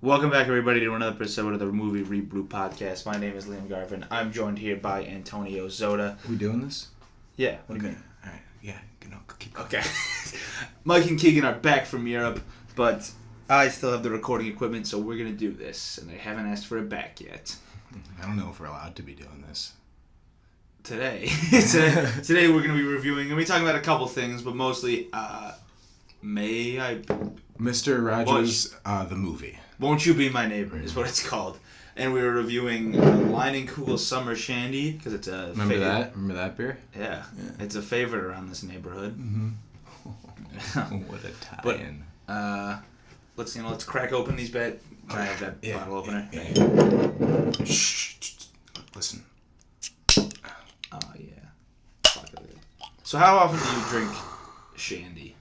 Welcome back, everybody, to another episode of the Movie ReBrew podcast. My name is Liam Garvin. I'm joined here by Antonio Zoda. We doing this? Yeah. What do you mean? All right. Yeah. Keep going. Okay. Mike and Keegan are back from Europe, but I still have the recording equipment, so we're going to do this. And they haven't asked for it back yet. I don't know if we're allowed to be doing this. Today we're going to be reviewing, and we're talking about a couple things, but mostly, Mr. Rogers, the movie. Won't You Be My Neighbor is what it's called. And we were reviewing Leinenkugel Summer Shandy, because it's a Remember that beer? Yeah. It's a favorite around this neighborhood. Mm-hmm. What a tie-in. But, let's crack open these Can I have that bottle opener? Yeah. Shh. Listen. Oh, yeah. So how often do you drink Shandy?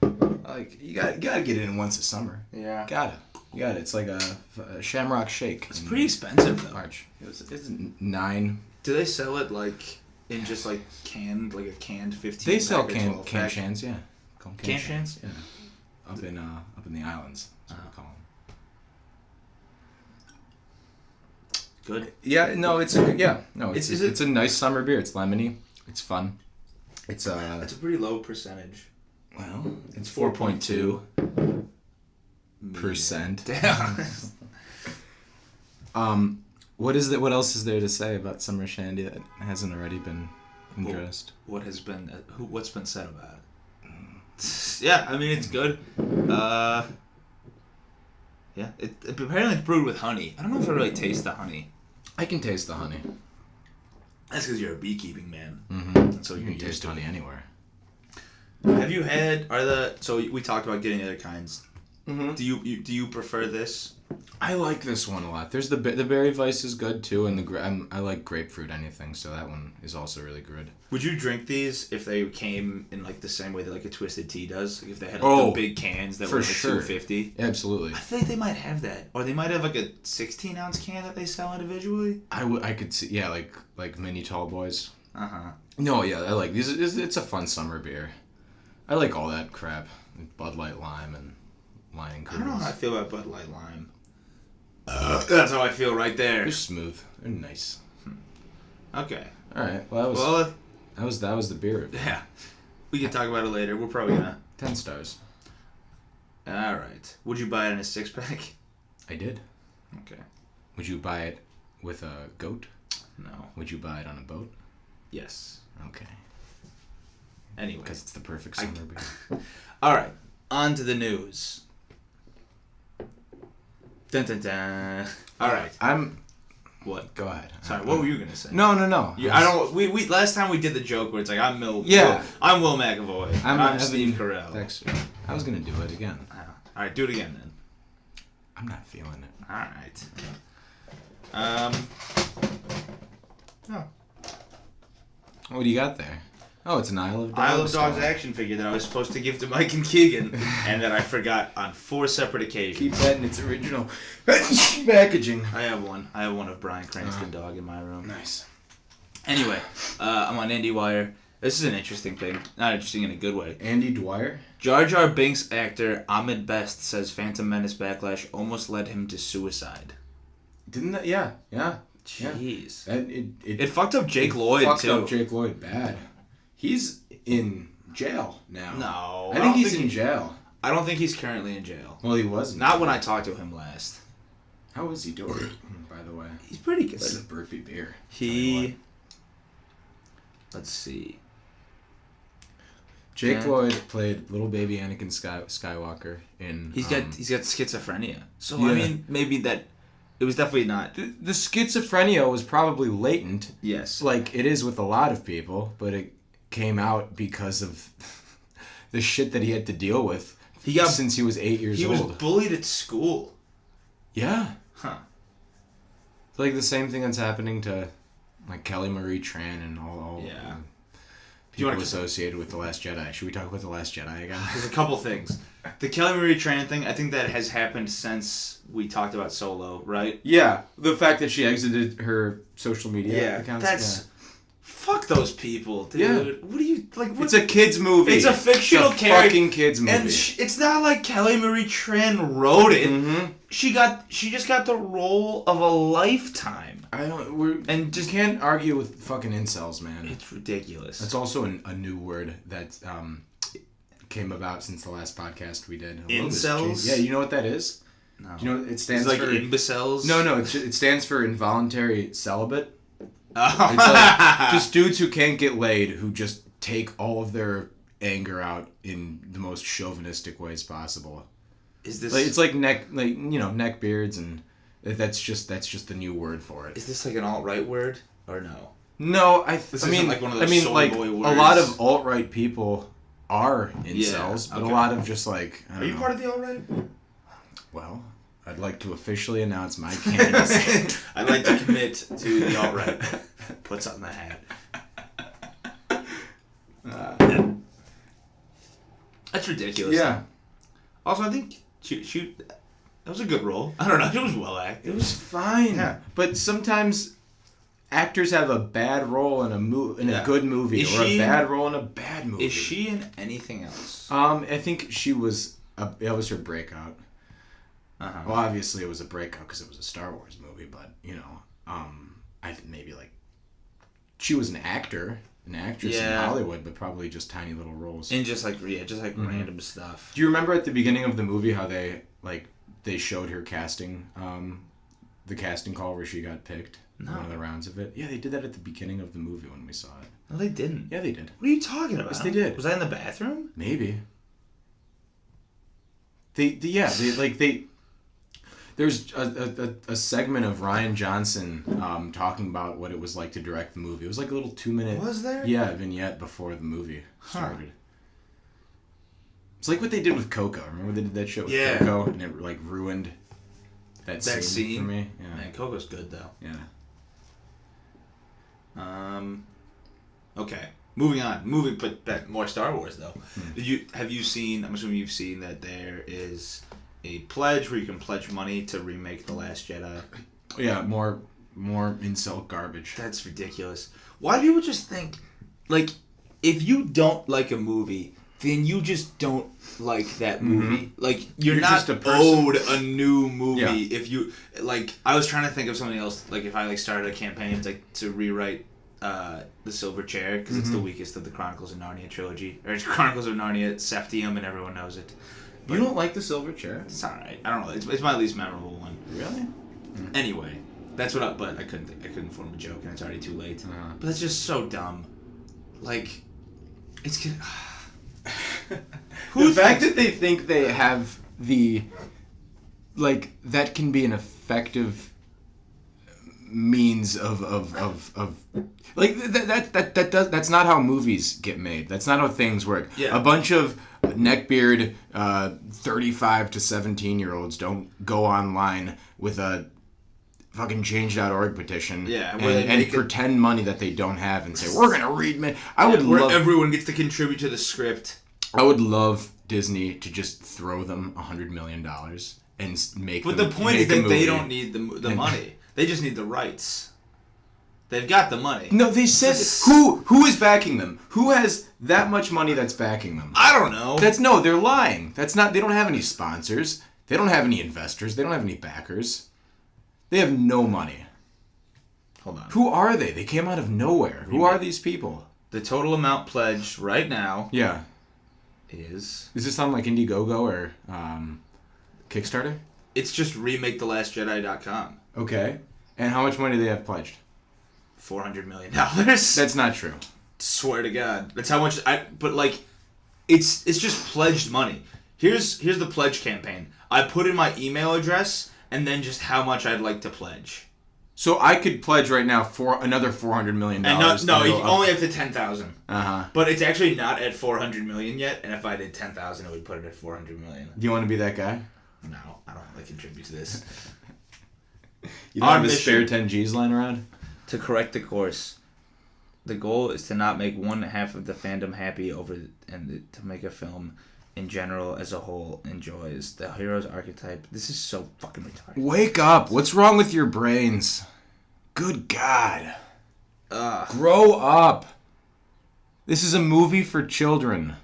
Like, you gotta get it in once a summer. Yeah. You got it. It's like a Shamrock Shake. It's pretty expensive, though. March. It's $9. Do they sell it, in just, canned, a canned 15 They sell canned shans, yeah. Call them Can shans? Yeah. Up in the islands. That's what we call them. Good? Yeah, no, it's a nice summer beer. It's lemony. It's fun. It's a pretty low percentage. Well, it's 4.2%. Damn. What else is there to say about Summer Shandy that hasn't already been addressed? What's been said about it? Yeah, I mean, it's good. Yeah, apparently it's brewed with honey. I don't know if I really taste the honey. I can taste the honey. That's because you're a beekeeping man. Mm-hmm. So you can taste honey anywhere. Have you had so we talked about getting other kinds. Mm-hmm. Do you prefer this? I like this one a lot. There's the Berry Weiss is good too, and I like grapefruit anything, so that one is also really good. Would you drink these if they came in the same way that a Twisted Tea does? If they had the big cans that were $2.50? Absolutely. I feel like they might have that, or they might have a 16-ounce can that they sell individually. I could see, yeah, like mini tall boys. Uh-huh. No, yeah, I like these. It's a fun summer beer. I like all that crap, Bud Light Lime and Leinenkugel. I don't know how I feel about Bud Light Lime. That's how I feel right there. They're smooth. They're nice. Okay. All right. Well, that was the beer review. Yeah. We can talk about it later. We're probably gonna 10 stars. All right. Would you buy it in a 6-pack? I did. Okay. Would you buy it with a goat? No. Would you buy it on a boat? Yes. Okay. Anyway. Because it's the perfect summer beer. All right. On to the news. Dun dun dun. All right. What? Go ahead. Sorry. What were you gonna say? No. I don't. We last time we did the joke where it's I'm Will McAvoy. I'm Steve Carell. Thanks. I was gonna do it again. All right. Do it again then. I'm not feeling it. All right. Oh. What do you got there? Oh, it's an Isle of Dogs. Isle of Dogs action figure that I was supposed to give to Mike and Keegan, and that I forgot on 4 separate occasions. Keep that in its original packaging. I have one. I have one of Bryan Cranston dog in my room. Nice. Anyway, I'm on IndieWire. This is an interesting thing. Not interesting in a good way. Andy Dwyer? Jar Jar Binks actor Ahmed Best says Phantom Menace Backlash almost led him to suicide. Didn't that? Yeah. Jeez. Yeah. It fucked up Jake Lloyd, fucked too. Up Jake Lloyd bad. He's in jail now. No. I think he's in jail. I don't think he's currently in jail. Well, he wasn't. Not when I talked to him last. How is he doing, by the way? He's pretty good. This is a burpee beer. Let's see. Jake Lloyd played little baby Anakin Skywalker in... He's got schizophrenia. So, yeah. I mean, maybe that... It was definitely not... The schizophrenia was probably latent. Yes. Like it is with a lot of people, but it came out because of the shit that he had to deal with since he was 8 years old. He was bullied at school. Yeah. Huh. It's like the same thing that's happening to Kelly Marie Tran and all people associated with The Last Jedi. Should we talk about The Last Jedi again? There's a couple things. The Kelly Marie Tran thing, I think that has happened since we talked about Solo, right? Yeah. The fact that she exited her social media accounts. That's Fuck those people, dude. Yeah. What do you like? What? It's a kids movie. It's a fictional character. Fucking kids movie. And it's not like Kelly Marie Tran wrote it. Mm-hmm. She just got the role of a lifetime. And just can't argue with fucking incels, man. It's ridiculous. That's also a new word that came about since the last podcast we did. Incels? Yeah, you know what that is? No. Do you know what it stands for? Like imbeciles? No, it stands for involuntary celibate. Oh. It's like just dudes who can't get laid who just take all of their anger out in the most chauvinistic ways possible. Is this like it's like neck beards, and that's just the new word for it. Is this like an alt-right word or no? No, I mean like one of those like boy a words. lot of alt-right people are incels, Yeah, but okay. a lot of just like Are you part of the alt-right? Well, I'd like to officially announce my candidacy. I'd like to commit to the alt-right. Put something in the hat. That's ridiculous. Yeah. Also, I think she that was a good role. I don't know. It was well acted. It was fine. Yeah. But sometimes actors have a bad role in a good movie, or a bad role in a bad movie. Is she in anything else? I think she was. That was her breakout. Uh-huh. Well, obviously it was a breakout because it was a Star Wars movie, but I think maybe like she was an actress in Hollywood, but probably just tiny little roles. And just like random stuff. Do you remember at the beginning of the movie how they showed her casting, the casting call where she got picked? No. One of the rounds of it. Yeah, they did that at the beginning of the movie when we saw it. No, they didn't. Yeah, they did. What are you talking about? Yes, they did. Was I in the bathroom? Maybe. There's a segment of Rian Johnson talking about what it was like to direct the movie. It was like a little 2-minute... Was there? Yeah, vignette before the movie started. It's like what they did with Coco. Remember they did that show with Coco? And it like ruined that scene for me? Yeah. Man, Coco's good though. Yeah. Okay. Moving on. But back more Star Wars though. Have you seen, I'm assuming you've seen that there is a pledge where you can pledge money to remake The Last Jedi. Yeah, more incel garbage. That's ridiculous. Why do people just think, like, if you don't like a movie, then you just don't like that movie. Mm-hmm. Like, you're not just owed a new movie if you, like, I was trying to think of something else, like, if I, like, started a campaign to rewrite The Silver Chair, because it's the weakest of the Chronicles of Narnia trilogy, or Chronicles of Narnia Septium, and everyone knows it. But you don't like The Silver Chair? It's alright. I don't know. It's my least memorable one. Really? Anyway, that's what but I couldn't form a joke, and it's already too late. But that's just so dumb. Like, it's... The fact that they think they have the... Like, that can be an effective means of like that's not how movies get made. That's not how things work. Yeah. A bunch of neckbeard 35 to 17-year-olds don't go online with a fucking change.org petition and pretend money that they don't have and say we're gonna read man. Everyone gets to contribute to the script. I would love Disney to just throw them $100 million and make. But the point is that they don't need the money. They just need the rights. They've got the money. No, they said who is backing them? Who has that much money that's backing them? I don't know. They're lying. That's not. They don't have any sponsors. They don't have any investors. They don't have any backers. They have no money. Hold on. Who are they? They came out of nowhere. Who are these people? The total amount pledged right now. Yeah. Is this on like Indiegogo or Kickstarter? It's just remakeTheLastJedi.com. Okay. And how much money do they have pledged? $400 million. That's not true. Swear to God. That's how much but like it's just pledged money. Here's the pledge campaign. I put in my email address and then just how much I'd like to pledge. So I could pledge right now for another $400 million. And only up to 10,000. Uh-huh. But it's actually not at 400 million yet, and if I did 10,000 it would put it at 400 million. Do you want to be that guy? No, I don't want to contribute to this. You don't have a spare 10 G's lying around? To correct the course. The goal is to not make one half of the fandom happy and to make a film in general as a whole enjoys. The hero's archetype. This is so fucking retarded. Wake up. What's wrong with your brains? Good God. Grow up. This is a movie for children.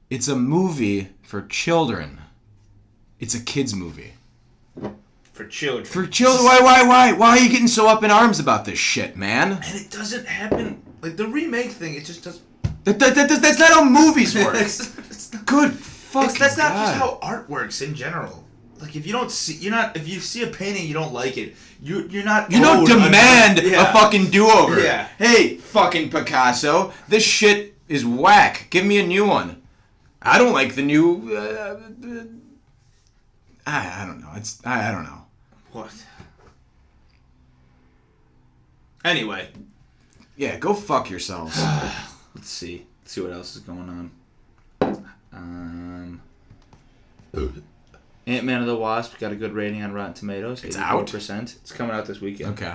It's a movie for children. It's a kids' movie. For children. For children? Why? Why are you getting so up in arms about this shit, man? And it doesn't happen. Like, the remake thing, it just doesn't... That's not how movies work. It's not, Good fucking that's not God. just how art works in general. Like, if you see a painting, you don't like it. You don't demand a fucking do-over. Yeah. Hey, fucking Picasso, this shit is whack. Give me a new one. I don't like the new. I don't know. I don't know. What? Anyway. Yeah, go fuck yourselves. Let's see what else is going on. Ant-Man and the Wasp got a good rating on Rotten Tomatoes. It's out? 84%. It's coming out this weekend. Okay.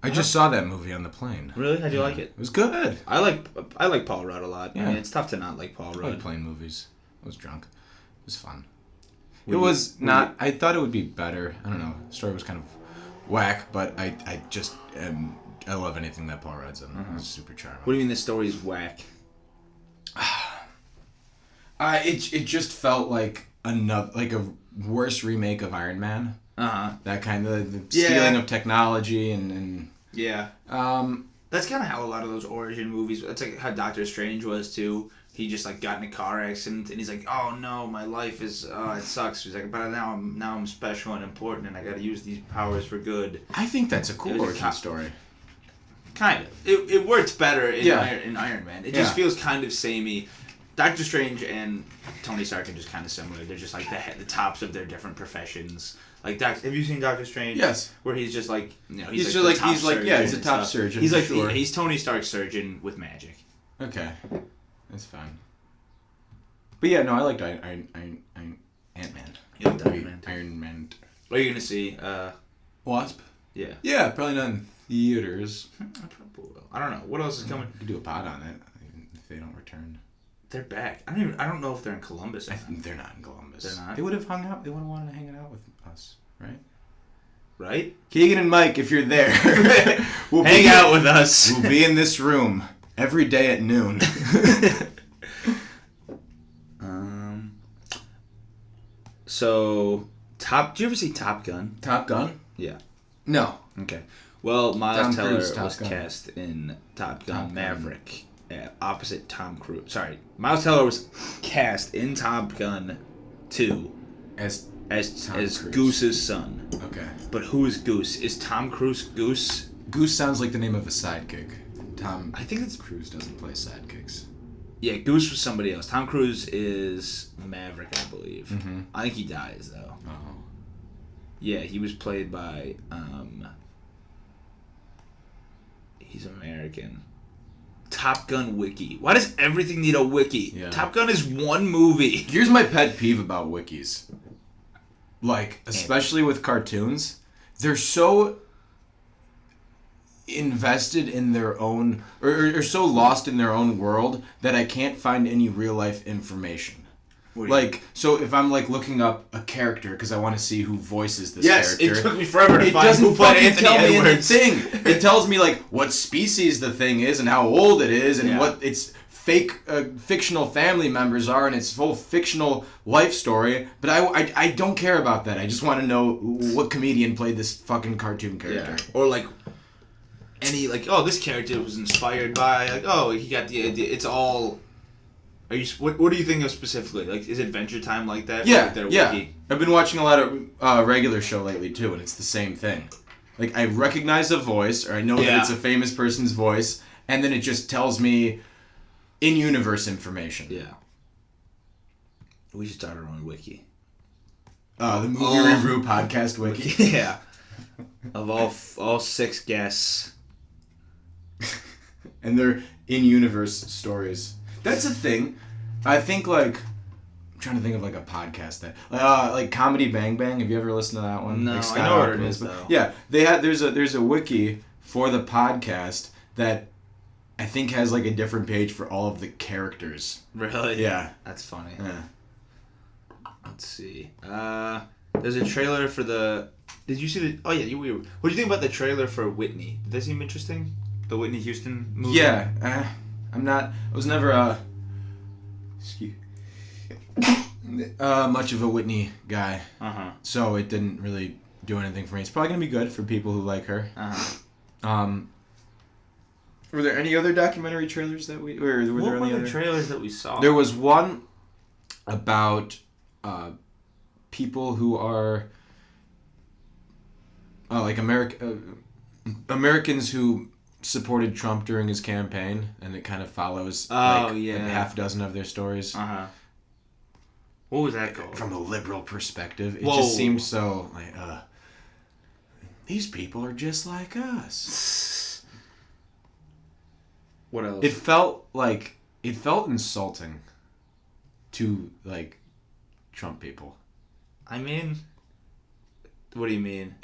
I just saw that movie on the plane. Really? How'd you like it? It was good. I like Paul Rudd a lot. Yeah. I mean, it's tough to not like Paul Rudd. I like plane movies. I was drunk. It was fun. It was not... I thought it would be better. I don't know. The story was kind of whack, but I just... I love anything that Paul Rudd's in. It's super charming. What do you mean the story's whack? It just felt like a worse remake of Iron Man. That kind of the stealing of technology and yeah. That's kind of how a lot of those origin movies. That's like how Doctor Strange was too. He just like got in a car accident and he's like, oh no, my life is it sucks. He's like, but now I'm special and important and I got to use these powers for good. I think that's a cool origin story. Kind of. It works better in Iron Man. It just feels kind of samey. Doctor Strange and Tony Stark are just kind of similar. They're just like the tops of their different professions. Like, have you seen Doctor Strange? Yes. Where he's just like, he's a top surgeon. He's like he's Tony Stark's surgeon with magic. Okay, that's fine. But yeah, no, I liked Ant-Man. You liked Ant-Man? Iron Man. What are you gonna see? Wasp. Yeah. Yeah, probably not in theaters. I probably will. I don't know. What else is coming? You could do a pod on it if they don't return. They're back. I don't know if they're in Columbus. They're not in Columbus. They're not? They would have hung out. They would have wanted to hang out with us, right? Right? Keegan and Mike, if you're there, hang out with us. We'll be in this room every day at noon. So, do you ever see Top Gun? Top Gun? Yeah. No. Okay. Well, Miles Teller was cast in Top Gun Maverick. Opposite Tom Cruise. Sorry, Miles Teller was cast in Top Gun 2 as Goose's son. Okay. But who is Goose? Is Tom Cruise Goose? Goose sounds like the name of a sidekick. I think it's Cruise doesn't play sidekicks. Yeah, Goose was somebody else. Tom Cruise is Maverick, I believe. Mm-hmm. I think he dies though. Oh. Yeah, he was played by. He's American. Top Gun wiki. Why does everything need a wiki? Yeah. Top Gun is one movie. Here's my pet peeve about wikis. Like, especially with cartoons, they're so invested in their own, or so lost in their own world that I can't find any real life information. Like, so if I'm like looking up a character because I want to see who voices this character. Yes, it took me forever to find doesn't who played Anthony tell me Edwards. anything. It tells me like what species the thing is and how old it is and what its fake fictional family members are and its whole fictional life story. But I don't care about that. I just want to know what comedian played this fucking cartoon character. Yeah. Or like any this character was inspired by he got the idea. It's all. What do you think of specifically? Like, is Adventure Time like that? Yeah, Wiki? I've been watching a lot of regular show lately too, and it's the same thing. Like, I recognize a voice, or I know that it's a famous person's voice, and then it just tells me in-universe information. Yeah. We should start our own wiki. The Movie ReBrew podcast wiki. Yeah. Of all 6 guests. And they're in-universe stories. That's a thing. I think, like, I'm trying to think of, like, a podcast that, like Comedy Bang Bang. Have you ever listened to that one? No, like I know what it is, though. Yeah, there's a wiki for the podcast that I think has, like, a different page for all of the characters. Really? Yeah. That's funny. Yeah. Let's see. There's a trailer for the... Did you see the? Oh yeah, what do you think about the trailer for Whitney? Did that seem interesting? The Whitney Houston movie. Yeah, I was never much of a Whitney guy. So it didn't really do anything for me. It's probably gonna be good for people who like her. Were there any other documentary trailers that we? Or were there any other trailers that we saw? There was one about people who are like Americans who supported Trump during his campaign, and it kind of follows like half a dozen of their stories. What was that called? From a liberal perspective, it just seemed so like these people are just like us. What else? It felt insulting to like Trump people. I mean, what do you mean?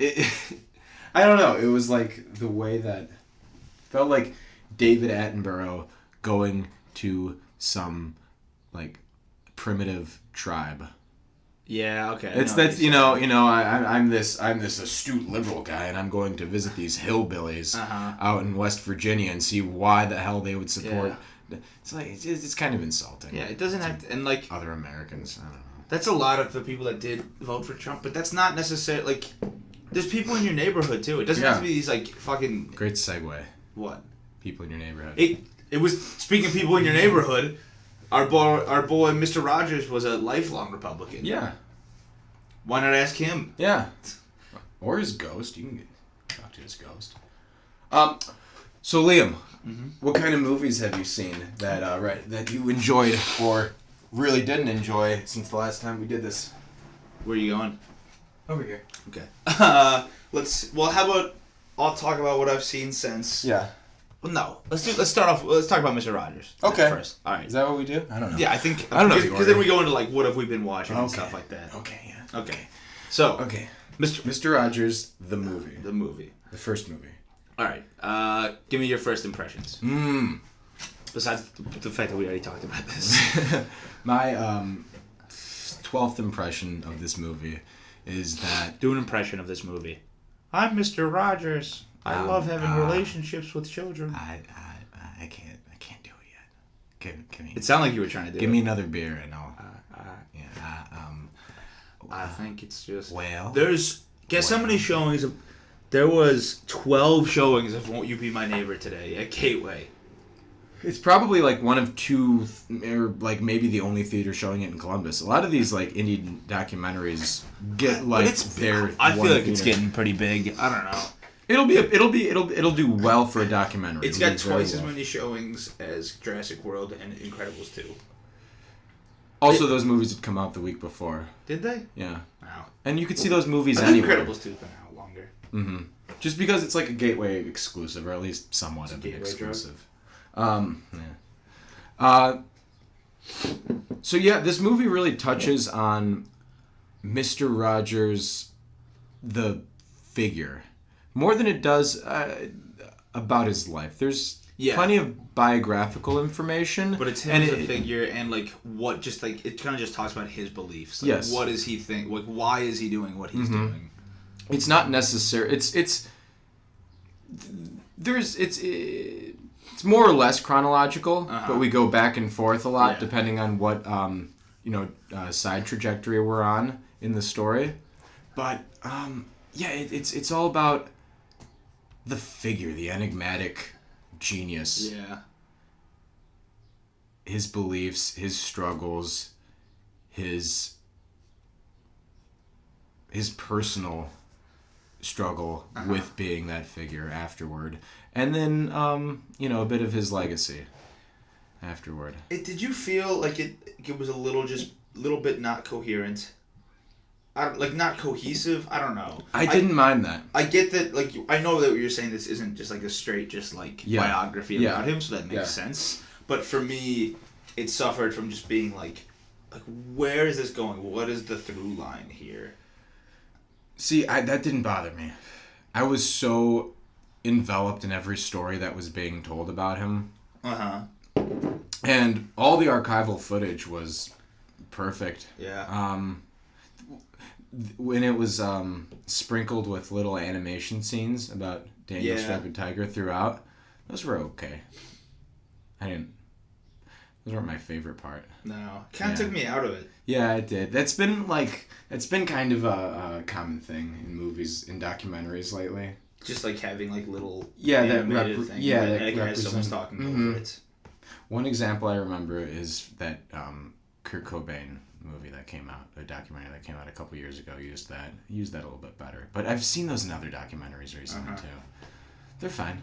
I don't know. It was like the way that felt like David Attenborough going to some like primitive tribe. Yeah, okay. I'm this astute liberal guy, and I'm going to visit these hillbillies out in West Virginia and see why the hell they would support. Yeah. It's like it's kind of insulting. Yeah, it doesn't have to, and like other Americans. I don't know. That's a lot of the people that did vote for Trump, but that's not necessarily like. There's people in your neighborhood too. It doesn't have to be these like fucking. Great segue. What? People in your neighborhood. It was speaking of people in your neighborhood. Our boy Mr. Rogers was a lifelong Republican. Yeah. Why not ask him? Yeah. Or his ghost. You can talk to his ghost. So Liam, what kind of movies have you seen that you enjoyed or really didn't enjoy since the last time we did this? Where are you going? Over here. Okay. How about I'll talk about what I've seen since. Yeah. Well, no. Let's start off. Let's talk about Mr. Rogers. Okay. First. All right. Is that what we do? I don't know. Yeah, I think. I don't know because then we go into like what have we been watching and stuff like that. Okay. Yeah. Okay. So. Okay. Mr. Rogers, the movie. The movie. The first movie. All right. Give me your first impressions. Besides the fact that we already talked about this. My 12th impression of this movie is that... Do an impression of this movie. I'm Mr. Rogers. I love having relationships with children. I can't do it yet. Give me... It sounded like you were trying to do it. Give me another beer and I'll... I think it's just... Well... Guess how many showings of... There was 12 showings of Won't You Be My Neighbor today at Gateway. It's probably like one of two, or like maybe the only theater showing it in Columbus. A lot of these like indie documentaries get like their. I feel like it's getting pretty big. I don't know. It'll do well for a documentary. It's got twice as many showings as Jurassic World and Incredibles 2. Also, those movies had come out the week before. Did they? Yeah. Wow. And you could see those movies anywhere. Incredibles 2's been out longer. Mm-hmm. Just because it's like a Gateway exclusive, or at least somewhat of an exclusive. So yeah, this movie really touches on Mr. Rogers, the figure, more than it does about his life. There's plenty of biographical information, but it's him as a figure, and like what, just like it kind of just talks about his beliefs. Like, yes. What does he think? Like, why is he doing what he's doing? It's not necessary. It's more or less chronological, but we go back and forth a lot depending on what side trajectory we're on in the story. But it's all about the figure, the enigmatic genius. Yeah. His beliefs, his struggles, his personal struggle with being that figure afterward. And then, a bit of his legacy afterward. Did you feel like it was a little bit not coherent? Not cohesive? I don't know. I didn't mind that. I get that, I know that what you're saying, this isn't just like a straight, biography about him, so that makes sense. But for me, it suffered from just being like, where is this going? What is the through line here? See, that didn't bother me. I was so enveloped in every story that was being told about him. And all the archival footage was perfect. Yeah. When it was sprinkled with little animation scenes about Daniel Striped Tiger throughout. Those were okay. Those weren't my favorite part. No. Kind of took me out of it. Yeah, it did. That's been kind of a common thing in movies, in documentaries lately. Just like having like little animated thing. Yeah, that has someone's talking over it. One example I remember is that Kurt Cobain movie that came out, a documentary that came out a couple years ago, used that a little bit better. But I've seen those in other documentaries recently too. They're fine.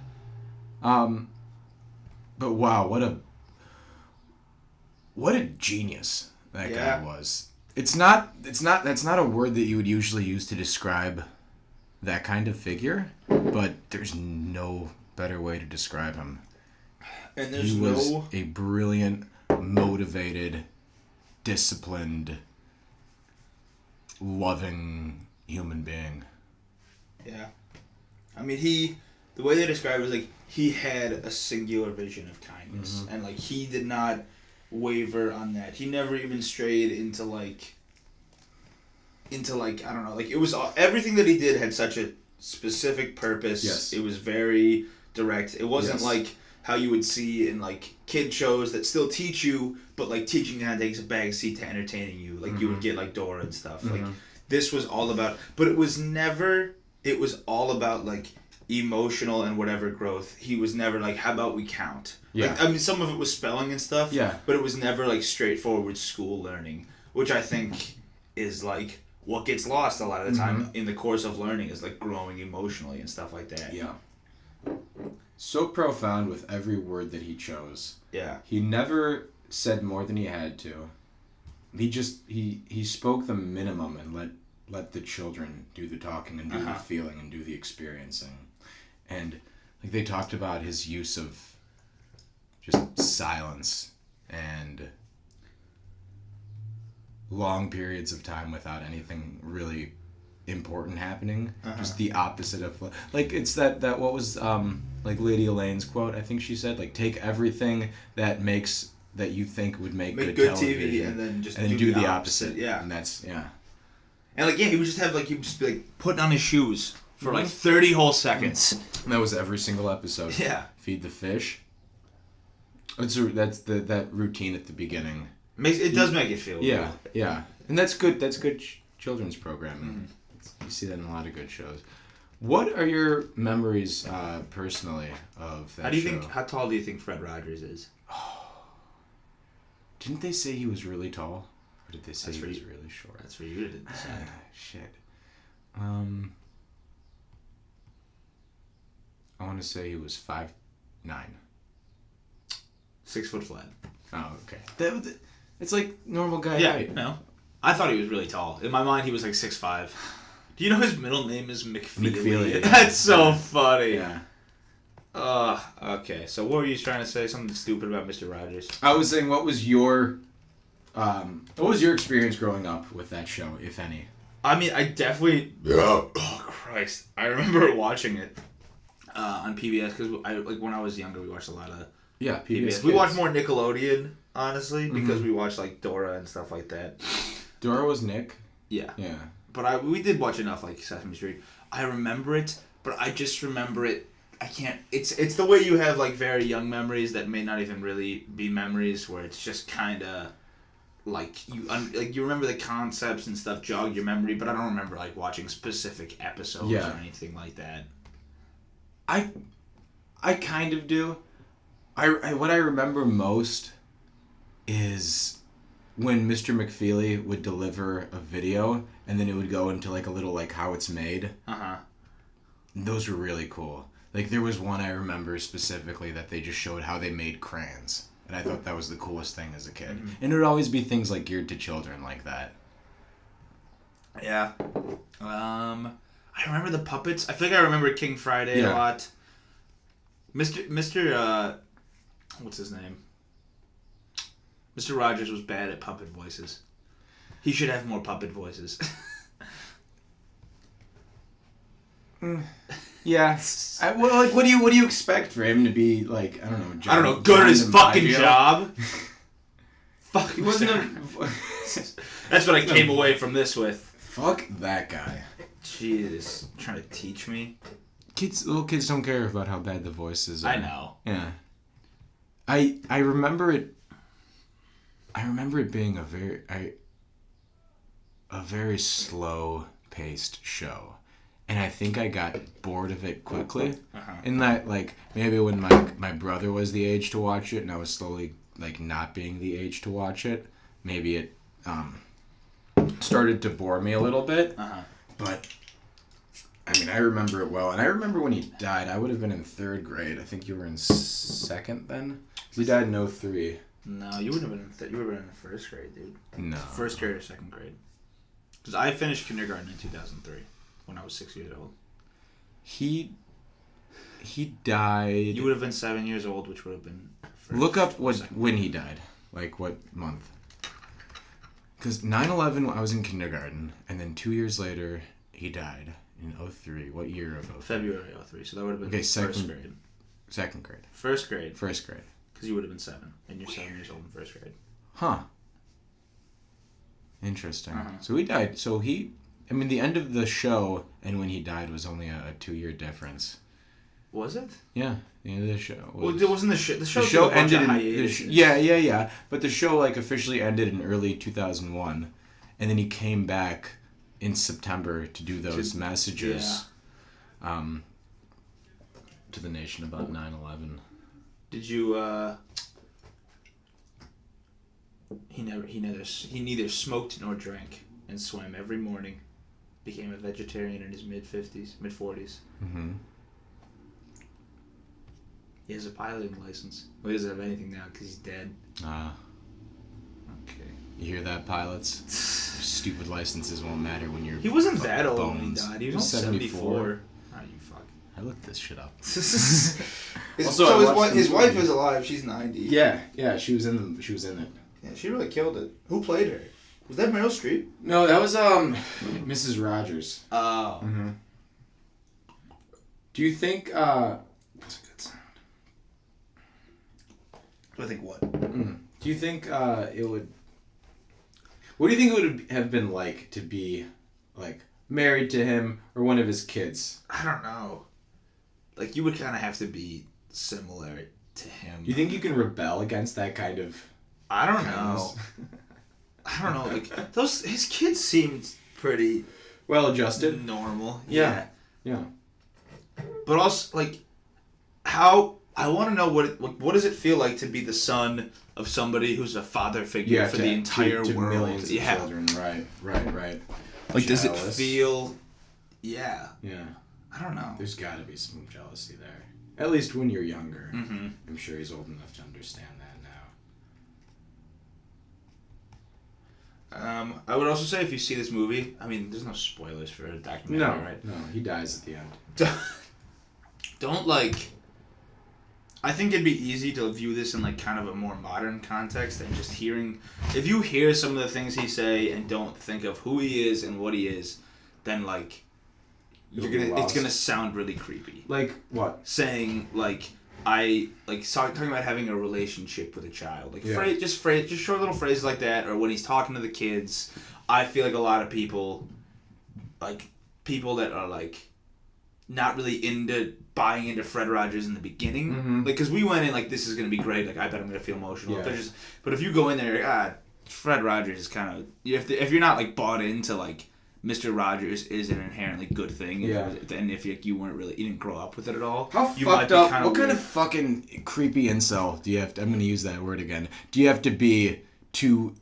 But wow, what a genius that guy was. That's not a word that you would usually use to describe that kind of figure, but there's no better way to describe him. And he was a brilliant, motivated, disciplined, loving human being. Yeah. I mean, the way they describe it is like he had a singular vision of kindness, and like he did not waver on that. He never even strayed into like I don't know, like it was everything that he did had such a specific purpose. Yes. It was very direct. It wasn't like how you would see in like kid shows that still teach you, but like teaching you how to take a back seat to entertaining you. Like you would get like Dora and stuff. Like this was all about, but it was all about like emotional and whatever growth. He was never like, how about we count? Yeah. Like, I mean, some of it was spelling and stuff. Yeah. But it was never like straightforward school learning, which I think is like what gets lost a lot of the time in the course of learning is like growing emotionally and stuff like that. Yeah. So profound with every word that he chose. Yeah. He never said more than he had to. He spoke the minimum and let the children do the talking and do the feeling and do the experiencing. And like they talked about his use of just silence and long periods of time without anything really important happening. Just the opposite of like it's that what was like Lady Elaine's quote, I think she said, like, take everything that you think would make good television TV and then just do the opposite. Yeah. And that's And like he would just be like putting on his shoes for like 30 whole seconds. And that was every single episode. Yeah. Feed the fish. That's that routine at the beginning. It does make it feel good. Real. Yeah. And that's good children's programming. You see that in a lot of good shows. What are your memories personally of that show? How tall do you think Fred Rogers is? Didn't they say he was really tall? Or did they say he was really short? That's for you to decide. Shit. I want to say he was 5'9". 6 foot flat. Oh, okay. It's like normal guy height. No. I thought he was really tall. In my mind, he was like 6'5". Do you know his middle name is McFeely? That's so funny. Yeah. Okay. So what were you trying to say? Something stupid about Mr. Rogers? I was saying, what was your experience growing up with that show, if any? I mean, I definitely. Oh Christ! I remember watching it on PBS because when I was younger, we watched a lot of PBS. We watched more Nickelodeon, honestly, because we watched like Dora and stuff like that. Dora was Nick. Yeah. Yeah. But we did watch enough like Sesame Street. I remember it, but I just remember it. I can't. It's the way you have like very young memories that may not even really be memories, where it's just kind of like you remember the concepts and stuff, jog your memory, but I don't remember like watching specific episodes or anything like that. I kind of do. What I remember most is when Mr. McFeely would deliver a video and then it would go into like a little like how it's made. Those were really cool. Like there was one I remember specifically that they just showed how they made crayons. And I thought that was the coolest thing as a kid. And it would always be things like geared to children like that. Yeah. I remember the puppets. I think I remember King Friday a lot. Mr. What's his name? Mr. Rogers was bad at puppet voices. He should have more puppet voices. Yeah. What do you expect for him to be like? I don't know. Good at his fucking job. Fuck. He wasn't. That's what I came away from this with. Fuck that guy. Jesus, trying to teach me. Little kids don't care about how bad the voices are. I know. Yeah. I remember it. I remember it being a very slow paced show, and I think I got bored of it quickly. In that, like, maybe when my brother was the age to watch it, and I was slowly like not being the age to watch it, maybe it started to bore me a little bit. But I mean, I remember it well, and I remember when he died. I would have been in 3rd grade. I think you were in 2nd then. He died in 2003. No, you wouldn't have been. You would have been in the 1st grade, dude. No. 1st grade or 2nd grade. Because I finished kindergarten in 2003 when I was 6 years old. He died. You would have been 7 years old, which would have been. Look up when he died, like what month. Because 9/11, I was in kindergarten, and then 2 years later, he died in 2003. What year of 2003? February 2003. So that would have been 1st grade. 2nd grade. 1st grade. 1st grade. Because you would have been 7, and you're 7 years old in 1st grade. Huh. Interesting. So he died. So the end of the show and when he died was only a 2-year difference. Was it? Yeah, the end of the show. Well, it wasn't the show. The show ended in yeah. But the show like officially ended in early 2001, and then he came back in September to do those messages, to the nation about 9/11. Did you? He neither smoked nor drank, and swam every morning. Became a vegetarian in his mid 40s. Mm-hmm. He has a piloting license. Well, he doesn't have anything now because he's dead. Okay. You hear that, pilots? Your stupid licenses won't matter when you're. He wasn't that old when he died. He was 74. Oh, you fuck. I looked this shit up. His wife is alive. She's 90. Yeah. She was in it. Yeah, she really killed it. Who played her? Was that Meryl Streep? No, that was Mrs. Rogers. Oh. Mm-hmm. Do you think? That's a good sound. I think what? Do you think it would? What do you think it would have been like to be, like, married to him or one of his kids? I don't know. Like, you would kind of have to be similar to him. Do you think you can rebel against that kind of? I don't know. I don't know. Like his kids seemed pretty well adjusted, normal. Yeah. But also, like, how I want to know what does it feel like to be the son of somebody who's a father figure for the entire world? Millions of children. Right. Like, does it feel? Yeah. I don't know. There's got to be some jealousy there. At least when you're younger. Mm-hmm. I'm sure he's old enough to understand that now. I would also say if you see this movie, I mean, there's no spoilers for a documentary, right? No, he dies at the end. Don't like. I think it'd be easy to view this in like kind of a more modern context than just hearing. If you hear some of the things he say and don't think of who he is and what he is, then like it's gonna sound really creepy. Like what? Saying like talking about having a relationship with a child, like just short little phrases like that, or when he's talking to the kids. I feel like a lot of people that are like not really buying into Fred Rogers in the beginning, like because we went in like this is gonna be great, like I bet I'm gonna feel emotional. Yeah. But if you go in there, Fred Rogers is kind of if you're not like bought into like Mr. Rogers is an inherently good thing. And if you didn't grow up with it at all. How fucked up? What kind of fucking creepy incel do you have to? I'm gonna use that word again. Do you have to be to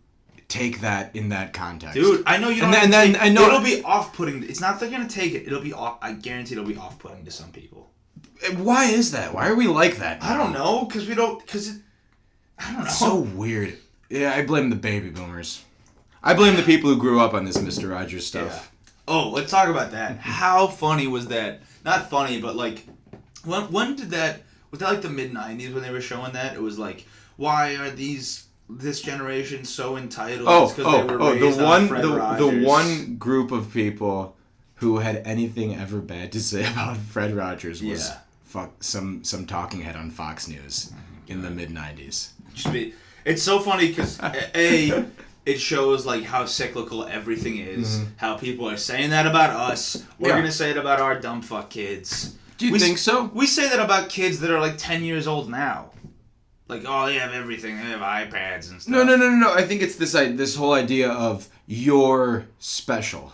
take that in that context? Dude, I know you don't. And then I know it'll be off-putting. It's not they're gonna take it. It'll be off. I guarantee it'll be off-putting to some people. Why is that? Why are we like that now? I don't know. I don't know. It's so weird. Yeah, I blame the baby boomers. I blame the people who grew up on this Mr. Rogers stuff. Yeah. Oh, let's talk about that. How funny was that? Not funny, but like, when did that? Was that like the mid-90s when they were showing that? It was like, why are this generation so entitled? The one group of people who had anything ever bad to say about Fred Rogers was some talking head on Fox News in the mid-90s. It's so funny because it shows like how cyclical everything is. How people are saying that about us. We're gonna say it about our dumb fuck kids. Do you think so? We say that about kids that are like 10 years old now. Like, oh, they have everything. They have iPads and stuff. No. I think it's this whole idea of you're special.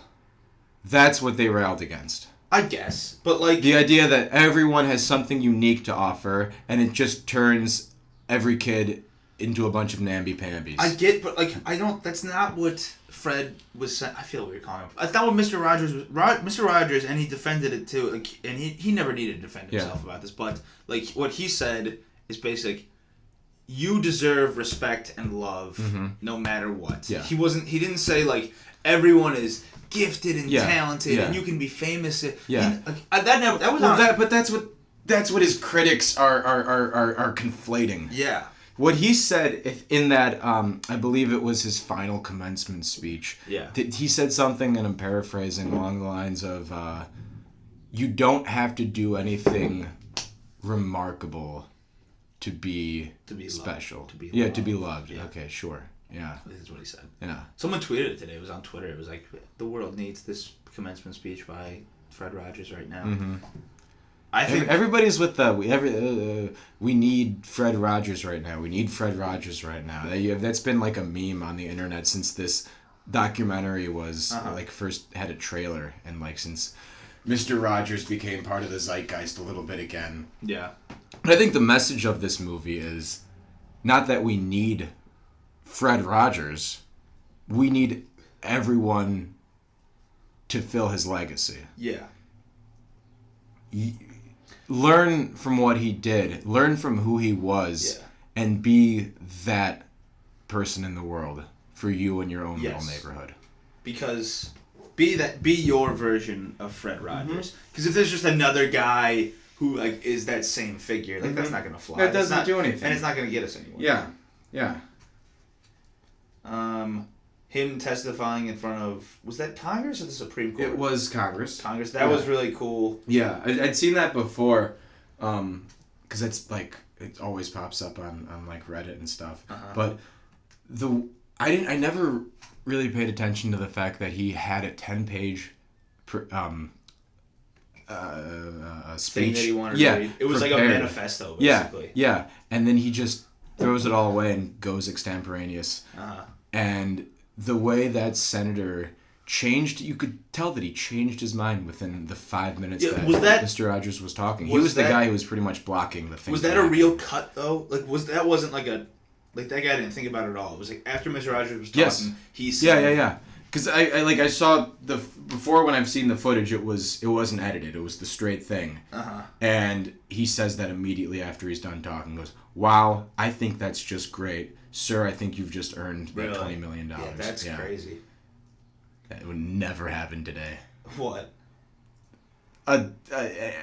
That's what they railed against. I guess. But, like... The idea that everyone has something unique to offer, and it just turns every kid into a bunch of namby-pambies. I get, but, like, I don't... That's not what Fred was saying. I feel weird calling him. That's not what Mr. Rogers was... Mr. Rogers, and he defended it, too. Like, and he never needed to defend himself about this. But, like, what he said is basically... You deserve respect and love no matter what. Yeah. He didn't say, like, everyone is gifted and talented and you can be famous. But that's what his critics are conflating. Yeah. What he said in that, I believe it was his final commencement speech. Yeah. He said something, and I'm paraphrasing, along the lines of, you don't have to do anything remarkable to be special. To be loved. Yeah. Okay, sure. Yeah. This is what he said. Yeah. Someone tweeted it today. It was on Twitter. It was like, the world needs this commencement speech by Fred Rogers right now. I think everybody's with we need Fred Rogers right now. We need Fred Rogers right now. That's been like a meme on the internet since this documentary was like first had a trailer, and like since Mr. Rogers became part of the zeitgeist a little bit again. Yeah. But I think the message of this movie is not that we need Fred Rogers. We need everyone to fill his legacy. Yeah. Learn from what he did. Learn from who he was. Yeah. And be that person in the world for you and your own little neighborhood. Because be your version of Fred Rogers. Because if there's just another guy who like is that same figure, like that's not gonna fly. That doesn't do anything, and it's not gonna get us anywhere. Yeah. Him testifying in front of, was that Congress or the Supreme Court? It was Congress. That was really cool. Yeah, I'd seen that before, because it's like it always pops up on like Reddit and stuff. But I never really paid attention to the fact that he had a 10-page speech that he wanted to read. It was prepared. Like a manifesto, basically. Yeah, and then he just throws it all away and goes extemporaneous. And the way that senator changed, you could tell that he changed his mind within the 5 minutes that Mr. Rogers was talking. He was the guy who was pretty much blocking the thing. Was that a real cut though? Like wasn't like a, like that guy didn't think about it at all. It was like after Mr. Rogers was talking, he said, yeah. Because I saw before when I've seen the footage, it wasn't edited. It was the straight thing. And he says that immediately after he's done talking. Goes, "Wow, I think that's just great, sir. I think you've just earned that $20 million." Yeah, that's crazy. That would never happen today. What?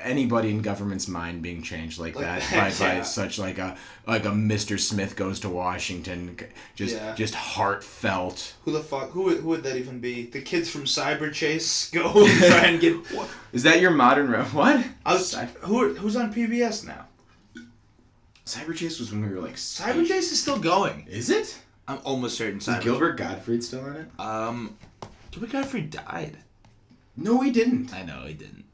Anybody in government's mind being changed like that by such like a Mr. Smith goes to Washington, just heartfelt. Who the fuck? Who would that even be? The kids from Cyber Chase go try and get. What? Is that your modern what? Who's on PBS now? Cyber Chase was when we were like. Cyber Chase is still going. Is it? I'm almost certain. Is Gilbert Gottfried still in it? Gilbert Gottfried died. No, he didn't. I know he didn't.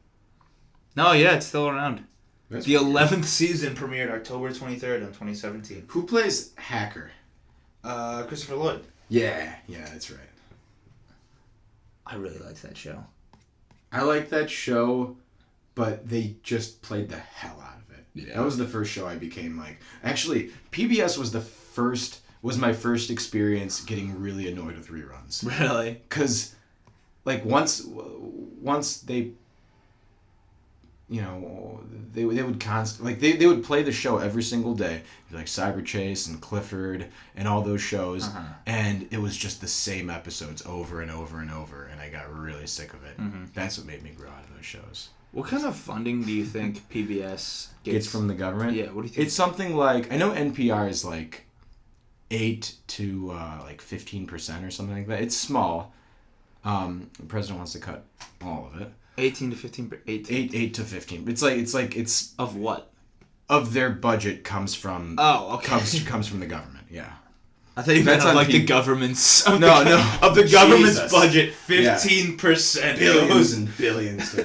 No, yeah, it's still around. That's the 11th season premiered October 23rd in 2017. Who plays Hacker? Christopher Lloyd. Yeah, that's right. I really liked that show. I liked that show, but they just played the hell out of it. Yeah. That was the first show I became like... Actually, PBS was my first experience getting really annoyed with reruns. Really? Because, like, once they... You know, they would they would play the show every single day, like Cyber Chase and Clifford and all those shows, and it was just the same episodes over and over and over, and I got really sick of it. That's what made me grow out of those shows. What kind of funding do you think PBS gets from the government? Yeah, what do you think? It's something like, I know NPR is like 8 to like 15% or something like that. It's small. The president wants to cut all of it. 18 to 15. 8 to 15. It's of what? Of their budget comes from. Oh, okay. Comes from the government. Yeah. I thought you meant of, like the government's of no, of the government's Jesus. budget, 15% billions and billions.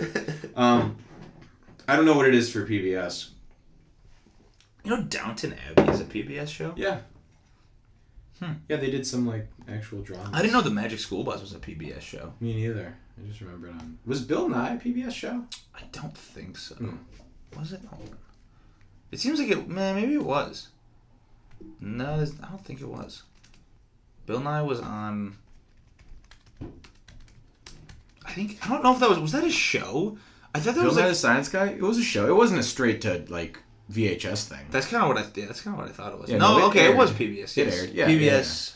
I don't know what it is for PBS. You know, Downton Abbey is a PBS show. Yeah. Yeah, they did some like actual dramas. I didn't know the Magic School Bus was a PBS show. Me neither. I just remember it on. Was Bill Nye a PBS show? I don't think so. Was it? It seems like it. Man, maybe it was. No, I don't think it was. Bill Nye was on. I don't know if that was that a show? I thought that Bill was Nye like the Science Guy. It was a show. It wasn't a straight to like VHS thing. That's kind of what I thought it was. Yeah, no, okay, aired. it was PBS. Yes. It aired. Yeah, PBS.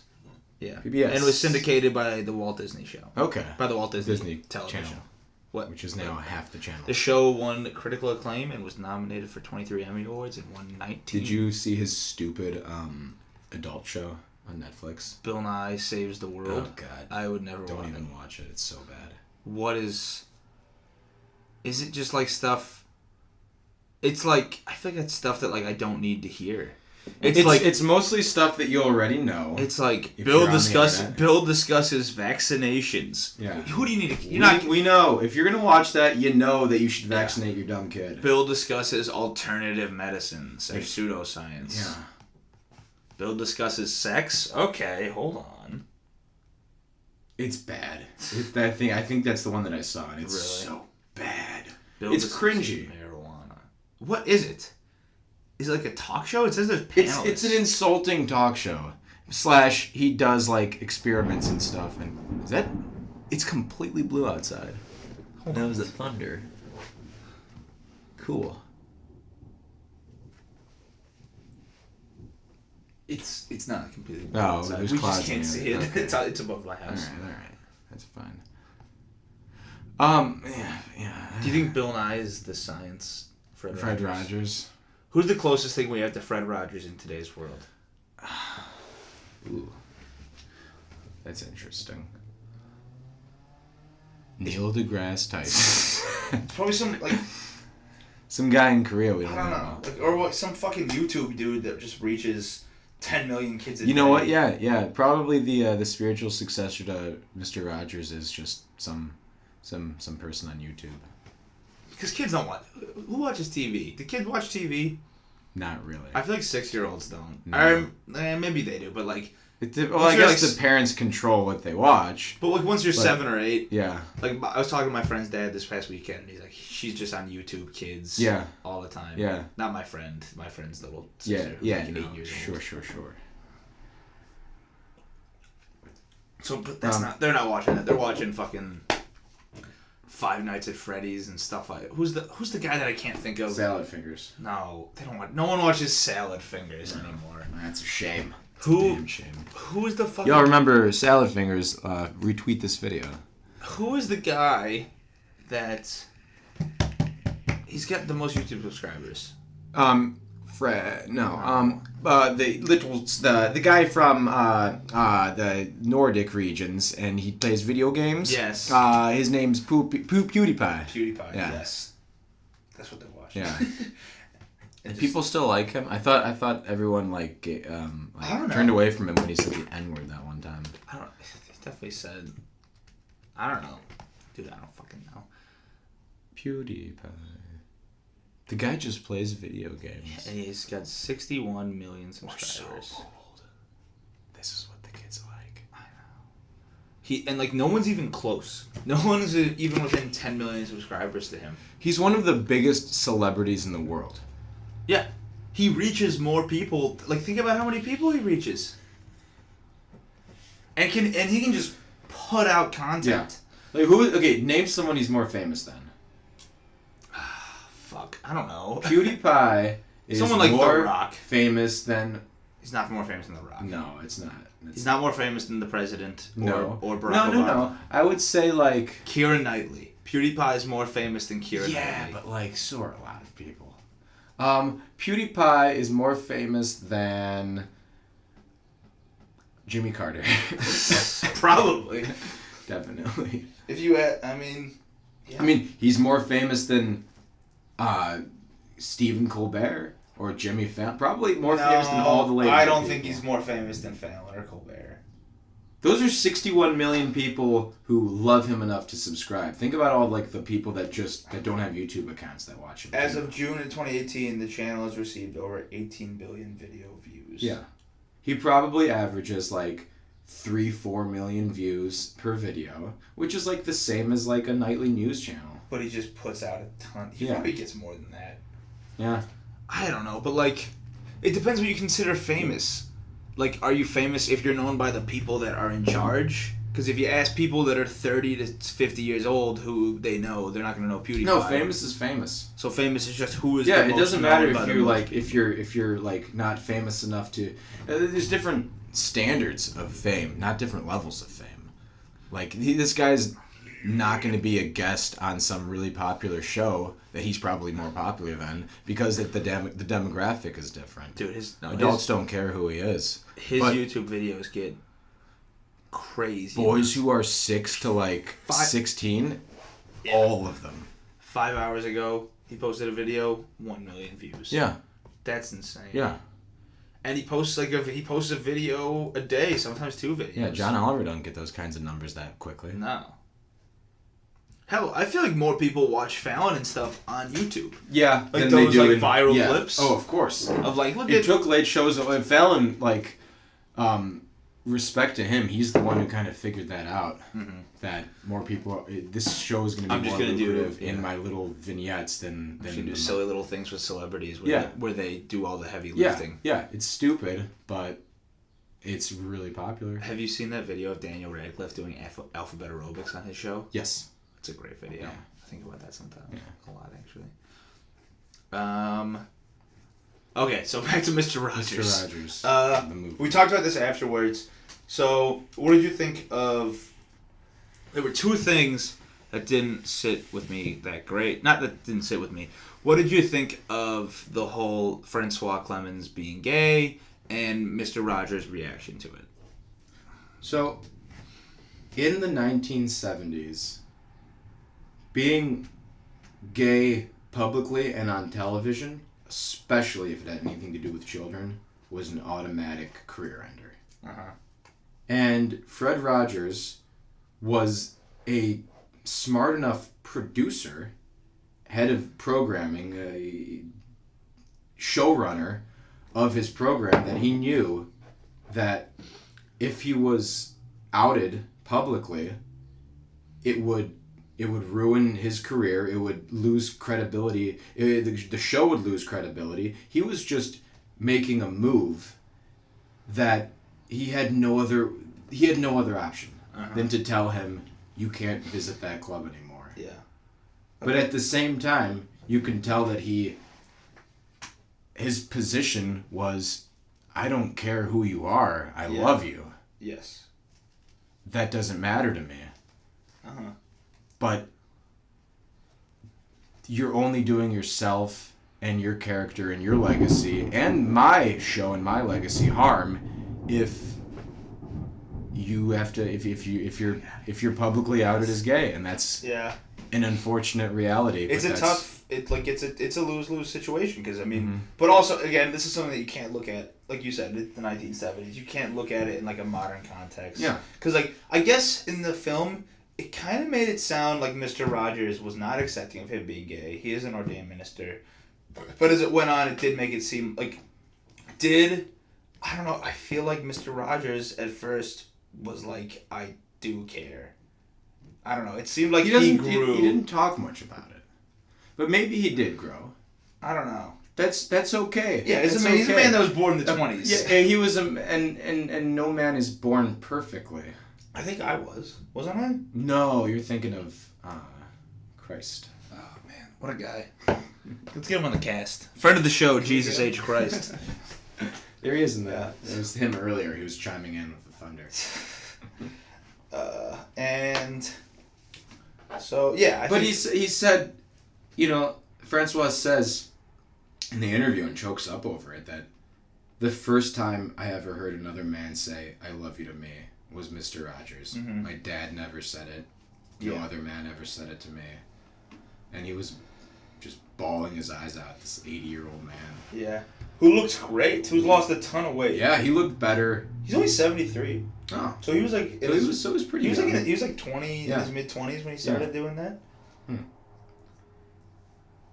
Yeah. PBS. And it was syndicated by the Walt Disney Show. Okay. By the Walt Disney, Disney television. Channel. What? Which is now half the channel. The show won critical acclaim and was nominated for 23 Emmy Awards and won 19. Did you see his stupid adult show on Netflix? Bill Nye Saves the World. Oh God! I would never Don't watch even it. watch it. It's so bad. What is it just like stuff? It's like I feel like it's stuff that like I don't need to hear. It's mostly stuff that you already know. It's like If Bill you're on the discusses internet. vaccinations. Yeah. Who do you need to? We know if you're gonna watch that, you know that you should vaccinate your dumb kid. Bill discusses alternative medicines and pseudoscience. Yeah. Bill discusses sex. Okay, hold on. It's bad. I think that's the one that I saw, and it's Really? so bad. Bill It's discusses cringy. Marijuana. What is it? Is it like a talk show? It says there's panelists. It's an insulting talk show. / he does like experiments and stuff, and it's completely blue outside. That was the thunder. Cool. It's not completely. No, outside. there's We clouds just can't in see here. it. Okay. It's above my house. All right, that's fine. Yeah. Do you think Bill Nye is the science Fred Rogers? Who's the closest thing we have to Fred Rogers in today's world? Ooh, that's interesting. Neil deGrasse Tyson. Probably Some guy in Korea we don't I don't know. know. Or what? Some fucking YouTube dude that just reaches 10 million kids a day. You know what? Yeah. Probably the spiritual successor to Mr. Rogers is just some person on YouTube. Because kids don't watch. Who watches TV? Do kids watch TV? Not really. I feel like 6-year-olds don't. No. Maybe they do, but like. I you're guess like the parents control what they watch. But like once you're 7 or 8. Yeah. Like I was talking to my friend's dad this past weekend. And he's like, she's just on YouTube Kids. Yeah. All the time. Yeah. Not my friend. My friend's little sister. Yeah. Who's like 8 years old. Sure. So, but that's not. They're not watching that. They're watching fucking Five Nights at Freddy's and stuff like. Who's the guy that I can't think of? Salad fingers. No, they don't want. No one watches Salad Fingers anymore. That's a shame. Who? Shame. Who is the fucking? Y'all remember Salad Fingers? Retweet this video. Who is the guy that? He's got the most YouTube subscribers. Fred. No. The guy from the Nordic regions, and he plays video games. Yes. His name's PewDiePie. PewDiePie. Yeah. Yes. That's what they're watching. Yeah. And people still like him. I thought everyone turned away from him when he said the N-word that one time. I don't. He definitely said. I don't know, dude. I don't fucking know. PewDiePie. The guy just plays video games. And he's got 61 million subscribers. We're so old. This is what the kids like. I know. No one's even close. No one's even within 10 million subscribers to him. He's one of the biggest celebrities in the world. Yeah. He reaches more people. Like, think about how many people he reaches. And he can just put out content. Like okay, name someone he's more famous than. Fuck. I don't know. PewDiePie is someone like more The Rock. famous than... He's not more famous than The Rock. No, it's not. He's not more famous than the president or Barack Obama. No. I would say like... Keira Knightley. PewDiePie is more famous than Keira Knightley. Yeah, but like so are a lot of people. PewDiePie is more famous than Jimmy Carter. Probably. Definitely. If you had, I mean... Yeah. I mean, he's more famous than Stephen Colbert or Jimmy Fallon. Probably more famous than all the late I don't people. think he's more famous than Fallon or Colbert. Those are 61 million people who love him enough to subscribe. Think about all like the people that don't have YouTube accounts that watch him. As of June in 2018, the channel has received over 18 billion video views. Yeah. He probably averages like 3-4 million views per video, which is like the same as like a nightly news channel. But he just puts out a ton. He probably gets more than that. Yeah. I don't know, but like, it depends what you consider famous. Like, are you famous if you're known by the people that are in charge? Because if you ask people that are 30 to 50 years old who they know, they're not going to know PewDiePie. No, famous is famous. So famous is just who is the most it doesn't matter known if you're like if you're like not famous enough to. There's different standards of fame, not different levels of fame. Like this guy's not going to be a guest on some really popular show that he's probably more popular than because the demographic is different. Dude, adults don't care who he is. His YouTube videos get crazy. Boys who are 6 to like 16, all of them. 5 hours ago, he posted a video, 1 million views. Yeah, that's insane. Yeah, and he posts a video a day, sometimes 2 videos. Yeah, John Oliver doesn't get those kinds of numbers that quickly. No. Hell, I feel like more people watch Fallon and stuff on YouTube. Yeah, like those like viral clips. Oh, of course. Of like, look it took late shows. Fallon, like, respect to him, he's the one who kind of figured that out. Mm-hmm. That more people, this show is going to be more lucrative in my little vignettes than do silly little things with celebrities. Where they do all the heavy lifting. Yeah, it's stupid, but it's really popular. Have you seen that video of Daniel Radcliffe doing alphabet aerobics on his show? Yes. It's a great video. Yeah. I think about that sometimes. Yeah. A lot, actually. Okay, so back to Mr. Rogers. Mr. Rogers. The movie. We talked about this afterwards. So, what did you think of... There were 2 things that didn't sit with me that great. Not that didn't sit with me. What did you think of the whole Francois Clemens being gay and Mr. Rogers' reaction to it? So, in the 1970s... being gay publicly and on television, especially if it had anything to do with children, was an automatic career ender. Uh-huh. And Fred Rogers was a smart enough producer, head of programming, a showrunner of his program, that he knew that if he was outed publicly, it would ruin his career. It would lose credibility. The show would lose credibility. He was just making a move that he had no other option than to tell him, you can't visit that club anymore. Yeah. Okay. But at the same time, you can tell that his position was, I don't care who you are. I love you. Yes. That doesn't matter to me. Uh-huh. But you're only doing yourself and your character and your legacy and my show and my legacy harm if you have to if you're publicly outed as gay, and that's an unfortunate reality. It's it's a lose-lose situation, because I mean, but also again, this is something that you can't look at, like you said, it's the 1970s. You can't look at it in like a modern context. Yeah. Because like I guess in the film, it kind of made it sound like Mr. Rogers was not accepting of him being gay. He is an ordained minister. But as it went on, it did make it seem like... I don't know, I feel like Mr. Rogers at first was like, I do care. I don't know, it seemed like he grew. He didn't talk much about it. But maybe he did grow. I don't know. That's okay. Yeah, he's a man that was born in the 20s. Yeah, he was and no man is born perfectly. I think I was. Wasn't I? No, you're thinking of Christ. Oh, man. What a guy. Let's get him on the cast. Friend of the show, Jesus H. Christ. There he is in that. It was him earlier. He was chiming in with the thunder. And so, yeah. But he said, Francois says in the interview and chokes up over it that the first time I ever heard another man say, I love you to me, was Mr. Rogers. Mm-hmm. My dad never said it. No other man ever said it to me. And he was just bawling his eyes out. This 80-year-old man. Yeah. Who looks great. Who's lost a ton of weight. Yeah, he looked better. He's only 73. Oh. So he was like... He was pretty He was young. like he was like 20, in his mid-20s when he started doing that.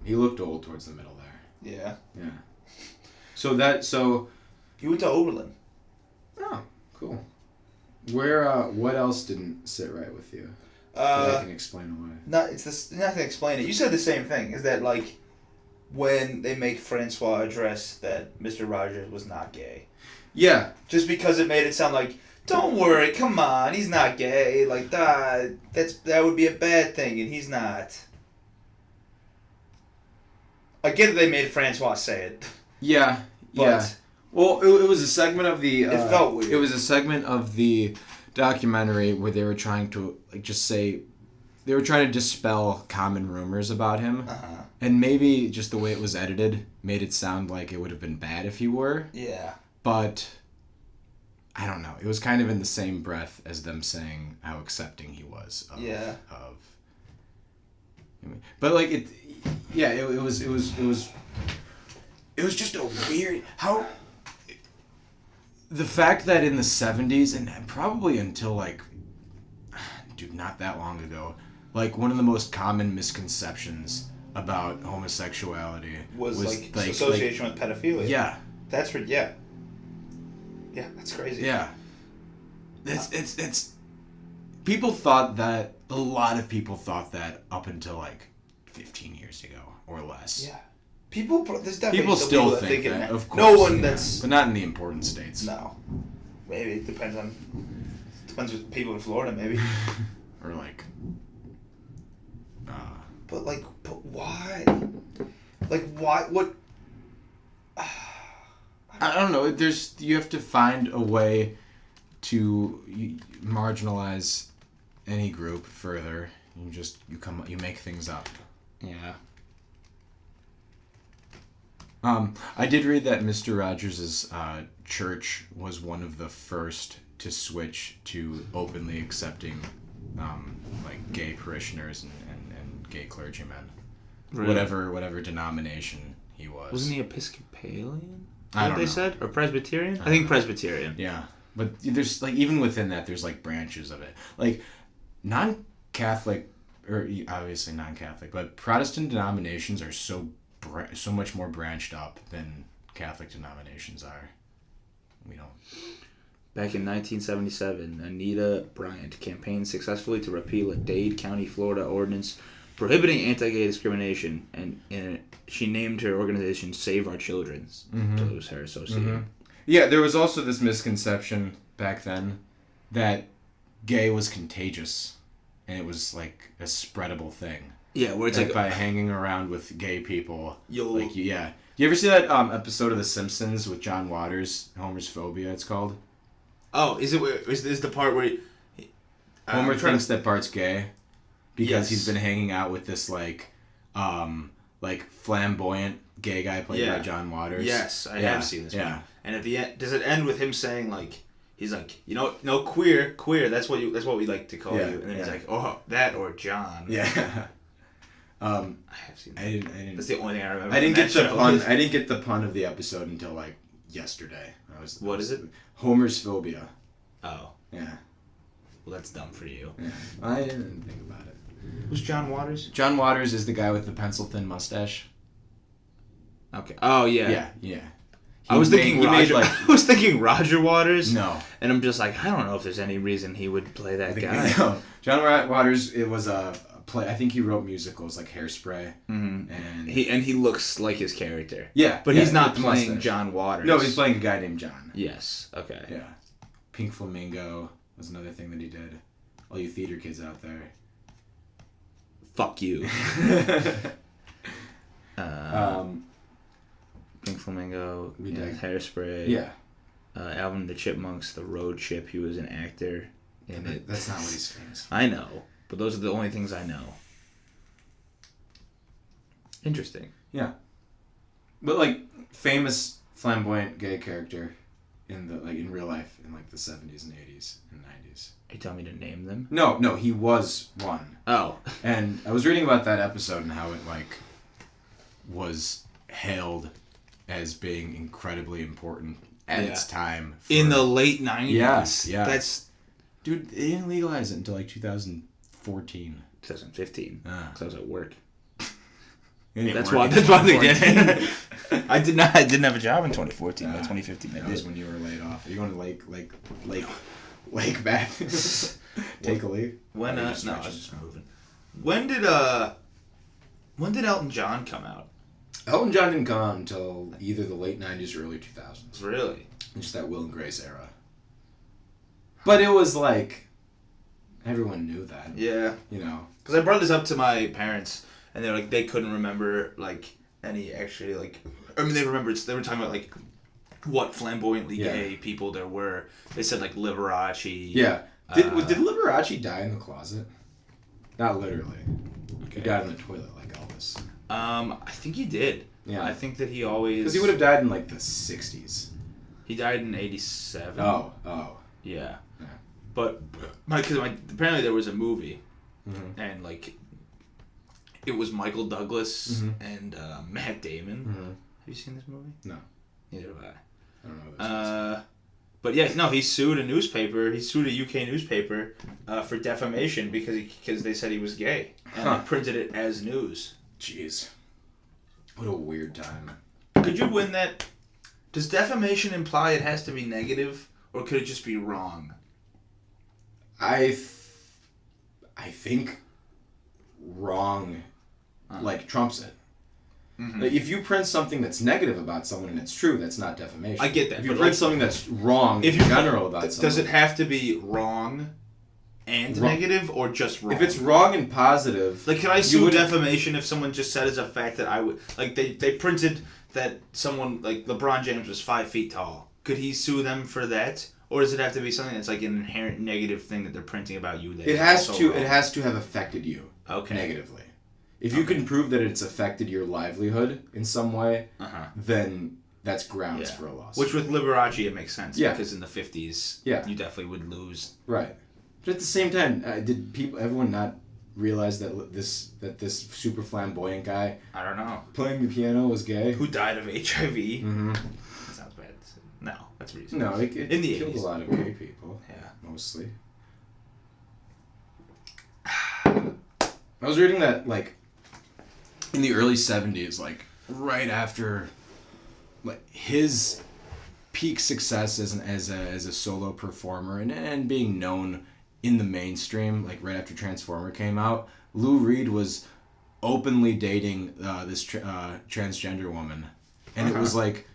He looked old towards the middle there. Yeah. Yeah. So... He went to Oberlin. Oh, cool. Where, what else didn't sit right with you? That I can explain away. You're not gonna explain it. You said the same thing. Is that like when they make Francois address that Mr. Rogers was not gay? Yeah. Just because it made it sound like, don't worry, come on, he's not gay. Like that would be a bad thing, and he's not. I get that they made Francois say it. Yeah. But yeah. Well, it was a segment of the. It felt weird. It was a segment of the documentary where they were trying to they were trying to dispel common rumors about him, and maybe just the way it was edited made it sound like it would have been bad if he were. Yeah. But I don't know. It was kind of in the same breath as them saying how accepting he was. But like it, yeah. It was just a weird how. The fact that in the 70s, and probably until like, dude, not that long ago, like one of the most common misconceptions about homosexuality was like association with pedophilia. Yeah. That's yeah. Yeah, that's crazy. Yeah. It's people thought that, a lot of people thought that up until like 15 years ago or less. Yeah. There's definitely people still think that. Of course. No one that's... But not in the important states. No. Maybe it depends with people in Florida, maybe. Or like... But why? Like, why? What? I don't know. You have to find a way to marginalize any group further. You make things up. Yeah. I did read that Mr. Rogers' church was one of the first to switch to openly accepting like gay parishioners and gay clergymen. Really? Whatever denomination he was. Wasn't he Episcopalian? I don't know. They said? Or Presbyterian? I think Presbyterian. Yeah. But there's like, even within that, there's like branches of it. Like non-Catholic, or obviously non-Catholic, but Protestant denominations are so much more branched up than Catholic denominations are. We don't. Back in 1977, Anita Bryant campaigned successfully to repeal a Dade County, Florida ordinance prohibiting anti-gay discrimination, and she named her organization Save Our Children. So it was her associate. Mm-hmm. Yeah, there was also this misconception back then that gay was contagious, and it was like a spreadable thing. Yeah, where it's like by hanging around with gay people. You ever see that episode of The Simpsons with John Waters, Homer's Phobia? It's called. Oh, is the part where Homer thinks that Bart's gay because he's been hanging out with this like flamboyant gay guy played by John Waters. Yes, I have seen this one. And at the end, does it end with him saying like, he's like, no, queer, that's what we like to call you, and then he's like, oh, that or John. Yeah. I have seen that. I didn't. That's the only thing I remember. I didn't get the pun. I didn't get the pun of the episode until like yesterday. What is it? Homer's Phobia. Oh. Yeah. Well, that's dumb for you. Yeah. I didn't think about it. Who's John Waters? John Waters is the guy with the pencil-thin mustache. Okay. Oh yeah. Yeah. I was thinking Roger Waters. No. And I'm just like, I don't know if there's any reason he would play that guy. No. John Waters. It was a play. I think he wrote musicals like Hairspray. Mm-hmm. And he looks like his character. Yeah. But he's not playing John Waters. No, he's playing a guy named John. Yes. Okay. Yeah. Pink Flamingo was another thing that he did. All you theater kids out there. Fuck you. Pink Flamingo, Hairspray. Yeah. Alvin and the Chipmunks, The Road Chip. He was an actor in it. That's not what he's famous for. I know, but those are the only things I know. Interesting. Yeah. But like famous flamboyant gay character in real life in like the 70s and 80s and 90s. Are you telling me to name them? No, he was one. Oh. And I was reading about that episode and how it like was hailed as being incredibly important at its time. In the late 90s. Yes, yeah. Dude, they didn't legalize it until like 2014. 2015. Because I was at work. That's why they did it. I didn't have a job in 2014, but 2015 that was when you were laid off. Are you going to Lake Bath? Take a leave? When no, I was just moving. When did Elton John come out? Elton John didn't come out until either the late 90s or early 2000s. Really? Just that Will and Grace era. But it was like everyone knew that. Yeah. You know. Because I brought this up to my parents, and they're like, they couldn't remember like any actually like. I mean, they were talking about like what flamboyantly gay people there were. They said like Liberace. Yeah. Did Liberace die in the closet? Not literally. Okay. He died in the toilet like Elvis. I think he did. Yeah. I think that he always. Because he would have died in like the 60s. He died in 87. Oh. Yeah. But apparently there was a movie, and like it was Michael Douglas and Matt Damon. Have you seen this movie? No. Neither have I. I don't know this. But yeah, no, he sued a newspaper. He sued a UK newspaper for defamation because they said he was gay, and they printed it as news. Jeez. What a weird time. Could you win that? Does defamation imply it has to be negative, or could it just be wrong? I think wrong, like, trumps it. Mm-hmm. Like, if you print something that's negative about someone and it's true, that's not defamation. I get that. If you print something that's wrong in general about someone... Does it have to be wrong and negative, or just wrong? If it's wrong and positive... Like, can I sue defamation if someone just said as a fact that I would... Like, they printed that someone, like, LeBron James was 5 feet tall. Could he sue them for that? Or does it have to be something that's like an inherent negative thing that they're printing about you? It has to have affected you negatively. If you can prove that it's affected your livelihood in some way, then that's grounds for a lawsuit. Which with Liberace it makes sense because in the 50s, you definitely would lose. Right, but at the same time, did everyone not realize that this super flamboyant guy? I don't know. Playing the piano was gay. Who died of HIV? Mm-hmm. That sounds bad. No, that's reasonable. No, it in the killed 80s. a lot of gay people. Yeah, mostly. I was reading that like in the early 70s, like right after like his peak success as a solo performer and being known in the mainstream, like right after Transformer came out, Lou Reed was openly dating this transgender woman, and it was like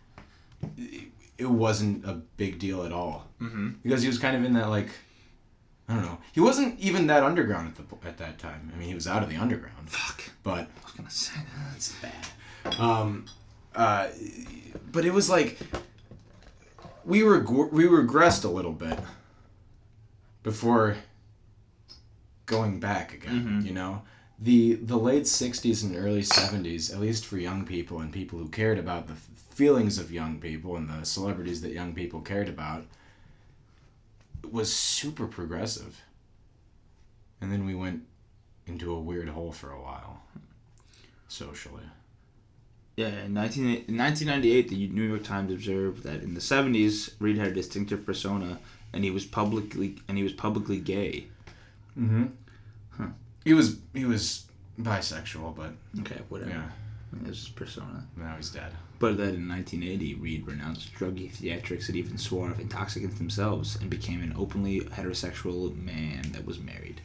it wasn't a big deal at all because he was kind of in that like. I don't know. He wasn't even that underground at that time. I mean, he was out of the underground. Fuck. But I was gonna say that's bad. But it was like we regressed a little bit before going back again. You know, the late 60s and early 70s, at least for young people and people who cared about the feelings of young people and the celebrities that young people cared about, was super progressive. And then we went into a weird hole for a while, socially. Yeah, in 1998, the New York Times observed that in the 70s, Reed had a distinctive persona, and he was publicly gay. Mm-hmm. Huh. He was bisexual, but okay, whatever. Yeah, it was his persona. Now he's dead. But then in 1980, Reed renounced druggy theatrics and even swore off intoxicants themselves and became an openly heterosexual man that was married.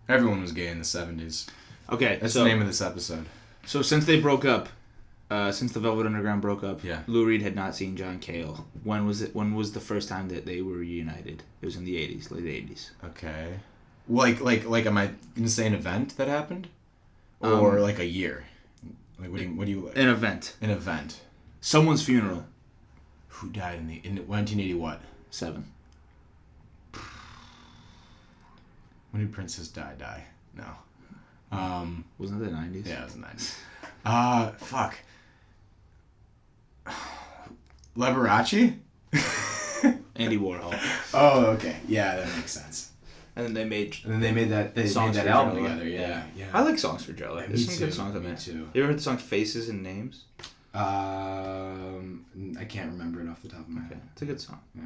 Everyone was gay in the 70s. Okay, that's the name of this episode. So since they broke up, since the Velvet Underground broke up, yeah. Lou Reed had not seen John Cale. When was it? When was the first time that they were reunited? It was in the 80s, late 80s. Okay. Like, am I gonna say an event that happened, or like a year? Like, what do you? An event. An event. Someone's funeral. Who died in 1980 what? 7. When did Princess die? No. Wasn't it the 90s? Yeah, it was the 90s. Fuck. Liberace? Andy Warhol. Oh, okay. Yeah, that makes sense. and then they made that album together. Yeah. I like Songs for Jello. Yeah, There's me some good too, songs on me there. too. You ever heard the song Faces and Names? I can't remember it off the top of my head. It's a good song. Yeah.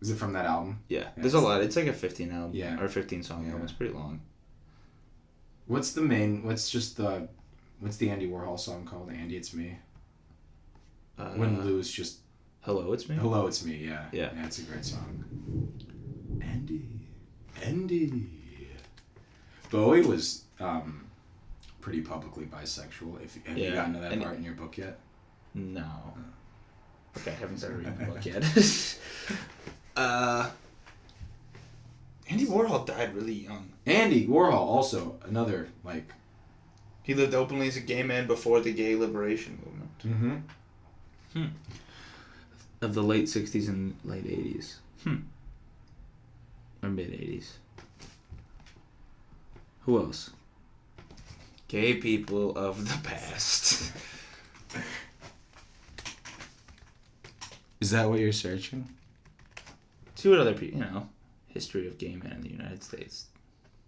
Is it from that album? Yeah. There's a lot. It's like a 15 album. Yeah. Or 15 song album. It's pretty long. What's the Andy Warhol song called? Andy, It's Me. When Lou's just. Hello, It's Me. Hello, It's Me. Yeah. Yeah. Yeah, it's a great song. Andy. Bowie was pretty publicly bisexual. Have you gotten to that part in your book yet? No. Okay, I haven't started reading the book yet. Andy Warhol died really young. Andy Warhol, also another He lived openly as a gay man before the gay liberation movement. Of the late 60s and late 80s. Or mid 80s. Who else? Gay people of the past. Is that what you're searching? See what other people, history of gay men in the United States.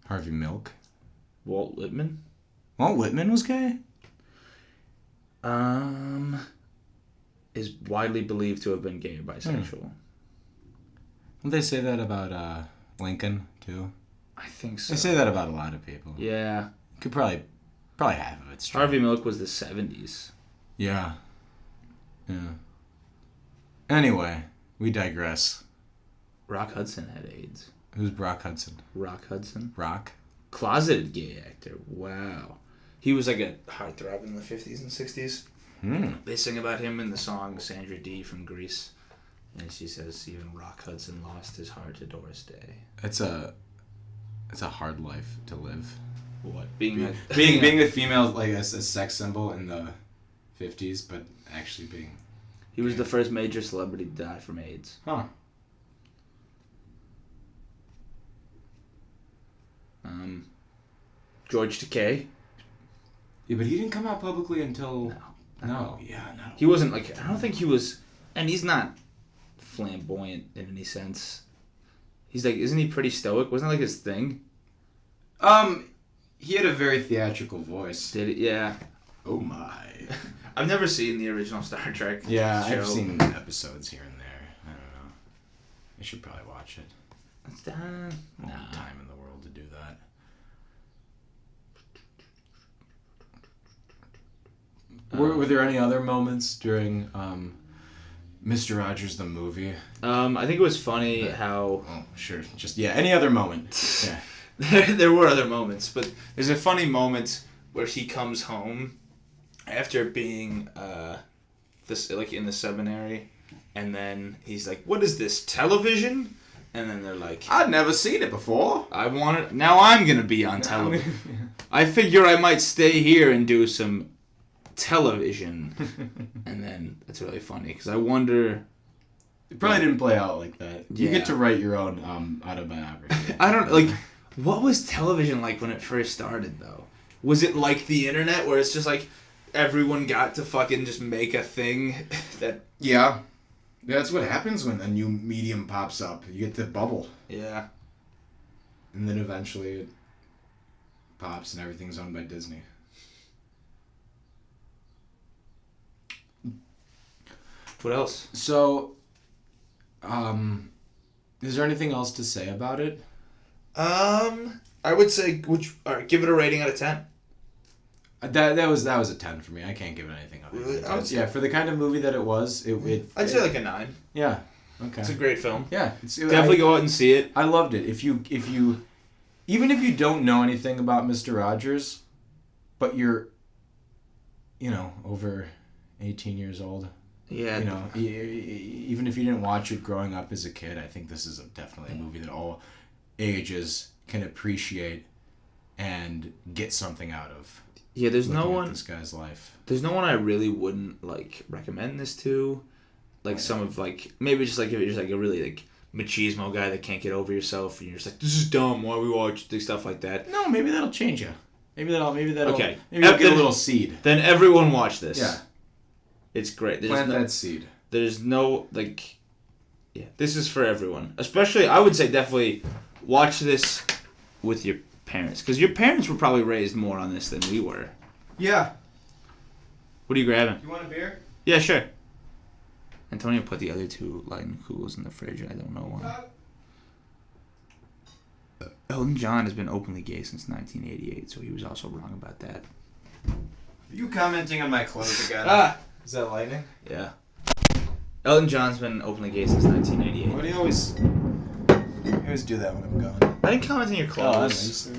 Harvey Milk. Walt Whitman. Walt Whitman was gay? Is widely believed to have been gay or bisexual. Don't they say that about Lincoln too? I think so. They say that about a lot of people. Yeah. Could probably half of it's true. Harvey Milk was the 70s. Yeah. Anyway, we digress. Rock Hudson had AIDS. Who's Brock Hudson? Rock Hudson. Rock? Closeted gay actor. Wow. He was like a heartthrob in the 50s and 60s. They sing about him in the song Sandra Dee from Grease. And she says even Rock Hudson lost his heart to Doris Day. It's a hard life to live. What? Being a female, like a sex symbol in the 50s, but actually being... He was the first major celebrity to die from AIDS. Huh. George Takei. Yeah, but he didn't come out publicly until... No. Yeah, no. He wasn't I don't think he was, and he's not flamboyant in any sense. He's isn't he pretty stoic? Wasn't that his thing? He had a very theatrical voice. Did it? Yeah. Oh my. I've never seen the original Star Trek show. I've seen episodes here and there. I don't know. I should probably watch it. Nah. Time in the world to do that. Were there any other moments during Mr. Rogers the movie? I think it was funny how... Oh, sure. Just, any other moment. Yeah. There were other moments, but there's a funny moment where he comes home after being in the seminary, and then he's like, "What is this, television?" And then they're like, "I'd never seen it before. Now I'm gonna be on television. I figure I might stay here and do some television." And then it's really funny because I wonder. It probably didn't play out like that. You get to write your own autobiography. I don't what was television like when it first started though? Was it like the internet where it's just like everyone got to fucking just make a thing that... Yeah. That's what happens when a new medium pops up. You get the bubble. Yeah. And then eventually it pops and everything's owned by Disney. What else? So, is there anything else to say about it? I would say, give it a rating out of 10. That was a 10 for me. I can't give it anything other than Really? Yeah, for the kind of movie that it was, I'd say like a 9. Yeah. Okay. It's a great film. Yeah. Definitely go out and see it. I loved it. Even if you don't know anything about Mr. Rogers, but you're, over 18 years old. Yeah. Even if you didn't watch it growing up as a kid, I think this is definitely a movie that all ages can appreciate and get something out of. Yeah, there's no one... this guy's life. There's no one I really wouldn't, recommend this to. Some of, maybe just, if you're just, a really, machismo guy that can't get over yourself, and you're just this is dumb, why we watch stuff like that. No, maybe that'll change you. Maybe that'll okay. Maybe you'll get a little seed. Then everyone watch this. Yeah. It's great. Plant that seed. There's no, this is for everyone. Especially, I would say definitely watch this with your parents, because your parents were probably raised more on this than we were. Yeah. What are you grabbing? You want a beer? Yeah, sure. Antonio put the other 2 Lightning Kugels in the fridge. I don't know why. Elton John has been openly gay since 1988, so he was also wrong about that. Are you commenting on my clothes again? Is that lightning? Yeah. Elton John's been openly gay since 1988. Why do you always do that when I'm gone? I didn't comment on your clothes.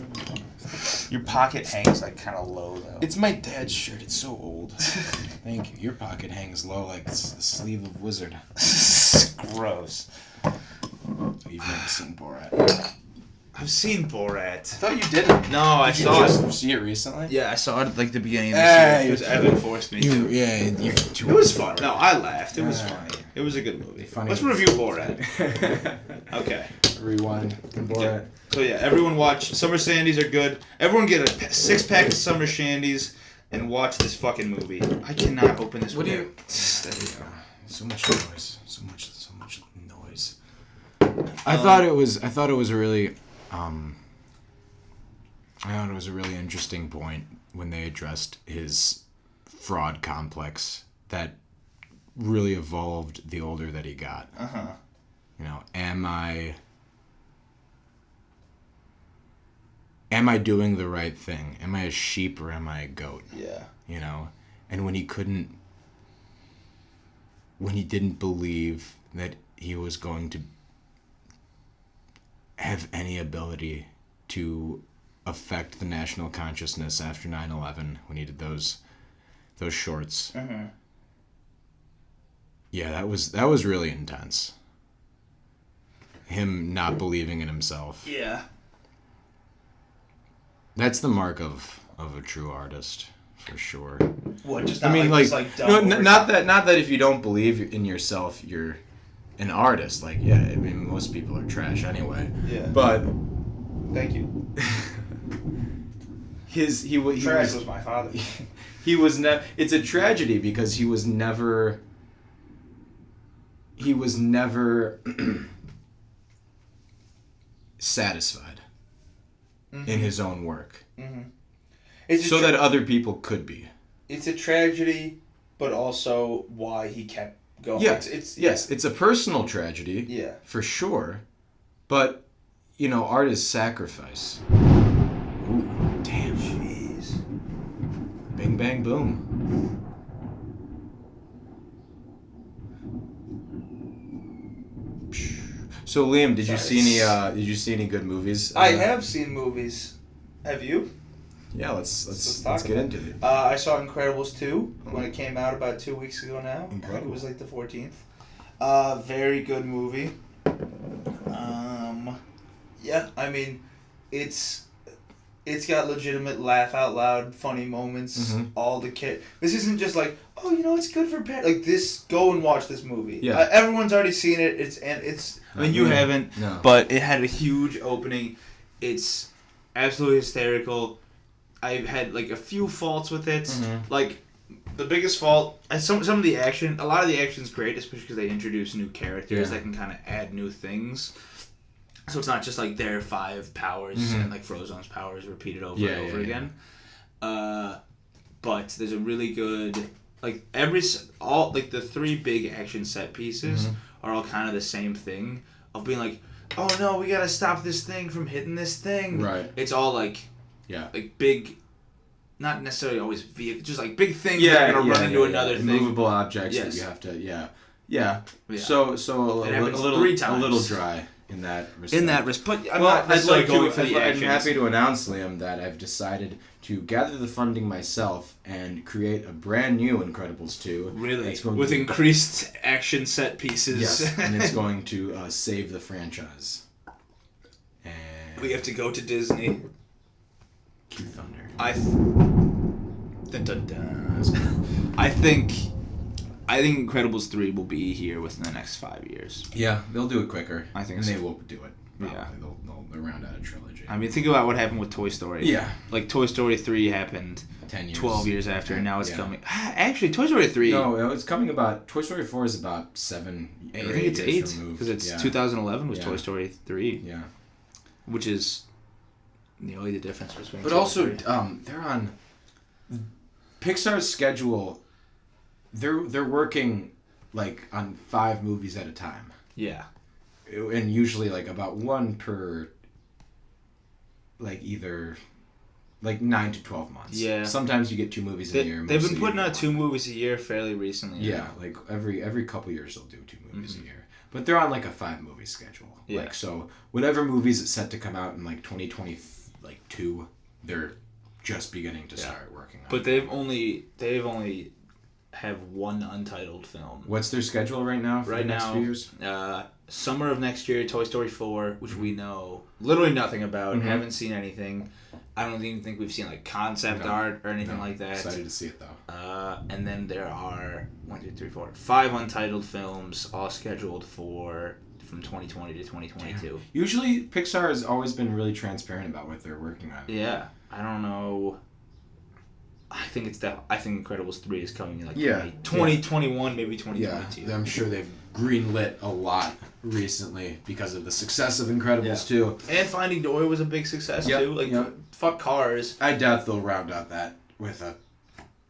Your pocket hangs like kind of low though. It's my dad's shirt. It's so old. Thank you. Your pocket hangs low like the sleeve of Wizard. Gross. You've never seen Borat. I've seen Borat. I thought you didn't. No, I saw it. Did you see it recently? Yeah, I saw it like the beginning of this year because Evan forced me to. It was fun. No, I laughed. It was funny. It was a good movie. Funny. Let's review Borat. Okay. Rewind. Borat. So yeah, everyone watch. Summer Shandies are good. Everyone get a 6-pack of Summer Shandies and watch this fucking movie. I cannot open this. What do you? There you go. So much noise. So much noise. I thought it was a really. I thought it was a really interesting point when they addressed his fraud complex that really evolved the older that he got. You know, am I doing the right thing? Am I a sheep or am I a goat? Yeah. You know, and when he didn't believe that he was going to have any ability to affect the national consciousness after 9/11, when he did those shorts. Yeah, that was really intense. Him not believing in himself. Yeah. That's the mark of a true artist, for sure. What? Just I mean, like not that if you don't believe in yourself, you're an artist. Like, yeah, I mean, most people are trash anyway. Yeah. But thank you. he was my father. He was it's a tragedy because he was never satisfied in his own work. So that other people could be. It's a tragedy, but also why he kept going. Yeah, it's a personal tragedy. Yeah. For sure. But, you know, art is sacrifice. Ooh, damn. Jeez. Bing, bang, boom. So Liam, did you see any good movies? I have seen movies. Have you? Yeah, let's get into it. I saw Incredibles 2 when it came out about 2 weeks ago now. I think it was like the 14th. Very good movie. Yeah, I mean, it's got legitimate laugh out loud funny moments. All the this isn't just like, oh, you know, it's good for parents. Like this, go and watch this movie. Yeah. Everyone's already seen it. It's. I mean, you haven't, no. But it had a huge opening. It's absolutely hysterical. I've had like a few faults with it. Like the biggest fault, some of the action, a lot of the action's great, especially because they introduce new characters that can kind of add new things. So it's not just like their 5 powers and like Frozone's powers repeated over and over again. But there's a really good like the 3 big action set pieces are all kind of the same thing of being like, oh no, we gotta stop this thing from hitting this thing. Right. It's all like big, not necessarily always vehicle, just like big things that are gonna run into another thing. Movable objects that you have to. Yeah. So a little dry. In that respect. But I'm not necessarily going for the actions. I'm happy to announce, Liam, that I've decided to gather the funding myself and create a brand new Incredibles 2. Really? With increased action set pieces. Yes, and it's going to save the franchise. And we have to go to Disney. Cue thunder. I think Incredibles 3 will be here within the next 5 years. Yeah, they'll do it quicker. I think they will do it. Probably. Yeah. They'll round out a trilogy. I mean, think about what happened with Toy Story. Yeah. Like, Toy Story 3 happened 10 years. 12 years after, and now it's coming. Actually, Toy Story 3... No, it's coming about... Toy Story 4 is about 7 I think it's 8, because it's 2011 was Toy Story 3. Yeah. which is nearly the difference between. But also, they're on Pixar's schedule. They're working like on 5 movies at a time. Yeah. And usually like about one per like either like 9 to 12 months. Yeah. Sometimes you get 2 movies in a year. They've been putting out 2 movies a year fairly recently. Yeah, like every couple years they'll do 2 movies a year. But they're on like a 5 movie schedule. Yeah. Like so whatever movies it's set to come out in like 2022, they're just beginning to start working on. But they've only have 1 untitled film. What's their schedule right now for the next few years? Summer of next year, Toy Story 4, which we know literally nothing about. Haven't seen anything. I don't even think we've seen like concept art or anything like that. Excited to see it though. And then there are 5 untitled films, all scheduled from 2020 to 2022. Damn. Usually, Pixar has always been really transparent about what they're working on. Yeah, I don't know. I think Incredibles 3 is coming in like 2021, maybe 2022. Yeah, I'm sure they've greenlit a lot recently because of the success of Incredibles 2. And Finding Dory was a big success too. Like, fuck Cars. I doubt they'll round out that with a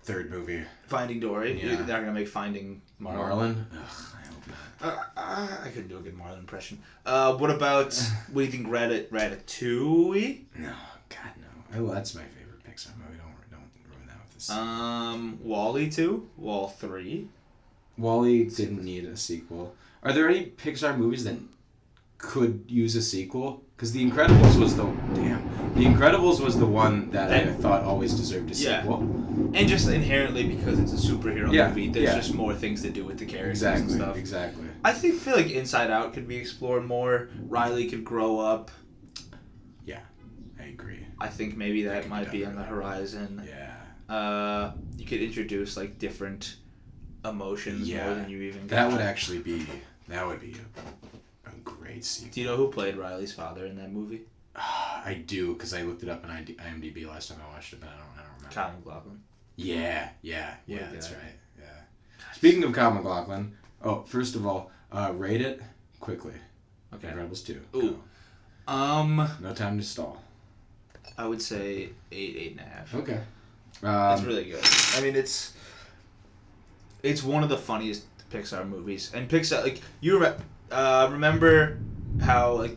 3rd movie. Finding Dory. Yeah. They're gonna make Finding Marlin. Ugh, I hope not. I couldn't do a good Marlin impression. What about? What do you think? Ratatouille? No, God no. Oh, that's my favorite Pixar movie. Don't ruin that with this. WALL-E 2, Wall 3. WALL-E didn't need a sequel. Are there any Pixar movies that could use a sequel? Because The Incredibles was the one that I thought always deserved a sequel. And just inherently because it's a superhero movie, there's just more things to do with the characters and stuff. Exactly. I feel like Inside Out could be explored more. Riley could grow up. Yeah, I agree. I think maybe that might be on the horizon. Yeah. You could introduce like different emotions more than you even got. That would be a great sequel. Do you know who played Riley's father in that movie? I do, because I looked it up on IMDb last time I watched it, but I don't remember. Kyle MacLachlan. Yeah, that's right. Yeah. Speaking of Kyle MacLachlan, first of all, rate it quickly. Okay. Incredibles 2. Ooh. Go. No time to stall. I would say 8.5. Okay. It's really good. I mean, it's one of the funniest Pixar movies, and Pixar, like, you remember how like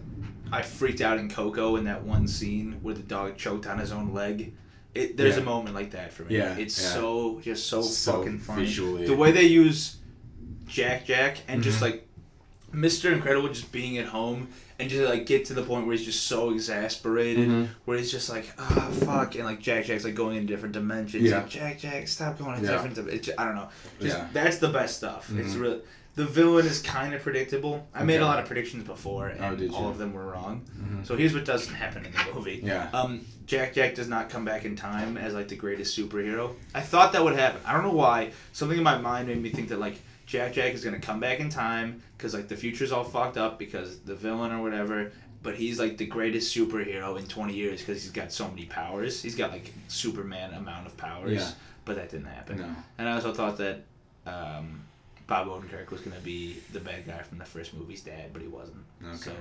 I freaked out in Coco in that one scene where the dog choked on his own leg. There's a moment like that for me. Yeah, it's so fucking funny. Visually. The way they use Jack and just like Mr. Incredible just being at home and just like get to the point where he's just so exasperated, where he's just like, fuck, and like Jack's like going in different dimensions. Yeah. Like, Jack, stop going in different dimensions. I don't know. That's the best stuff. It's really. The villain is kind of predictable. I made a lot of predictions before, and all of them were wrong. So here's what doesn't happen in the movie. Yeah. Jack does not come back in time as like the greatest superhero. I thought that would happen. I don't know why. Something in my mind made me think that like Jack is gonna come back in time because like the future's all fucked up because the villain or whatever. But he's like the greatest superhero in 20 years because he's got so many powers. He's got like Superman amount of powers. Yeah. But that didn't happen. No. And I also thought that. Bob Odenkirk was going to be the bad guy from the first movie's dad, but he wasn't. Okay.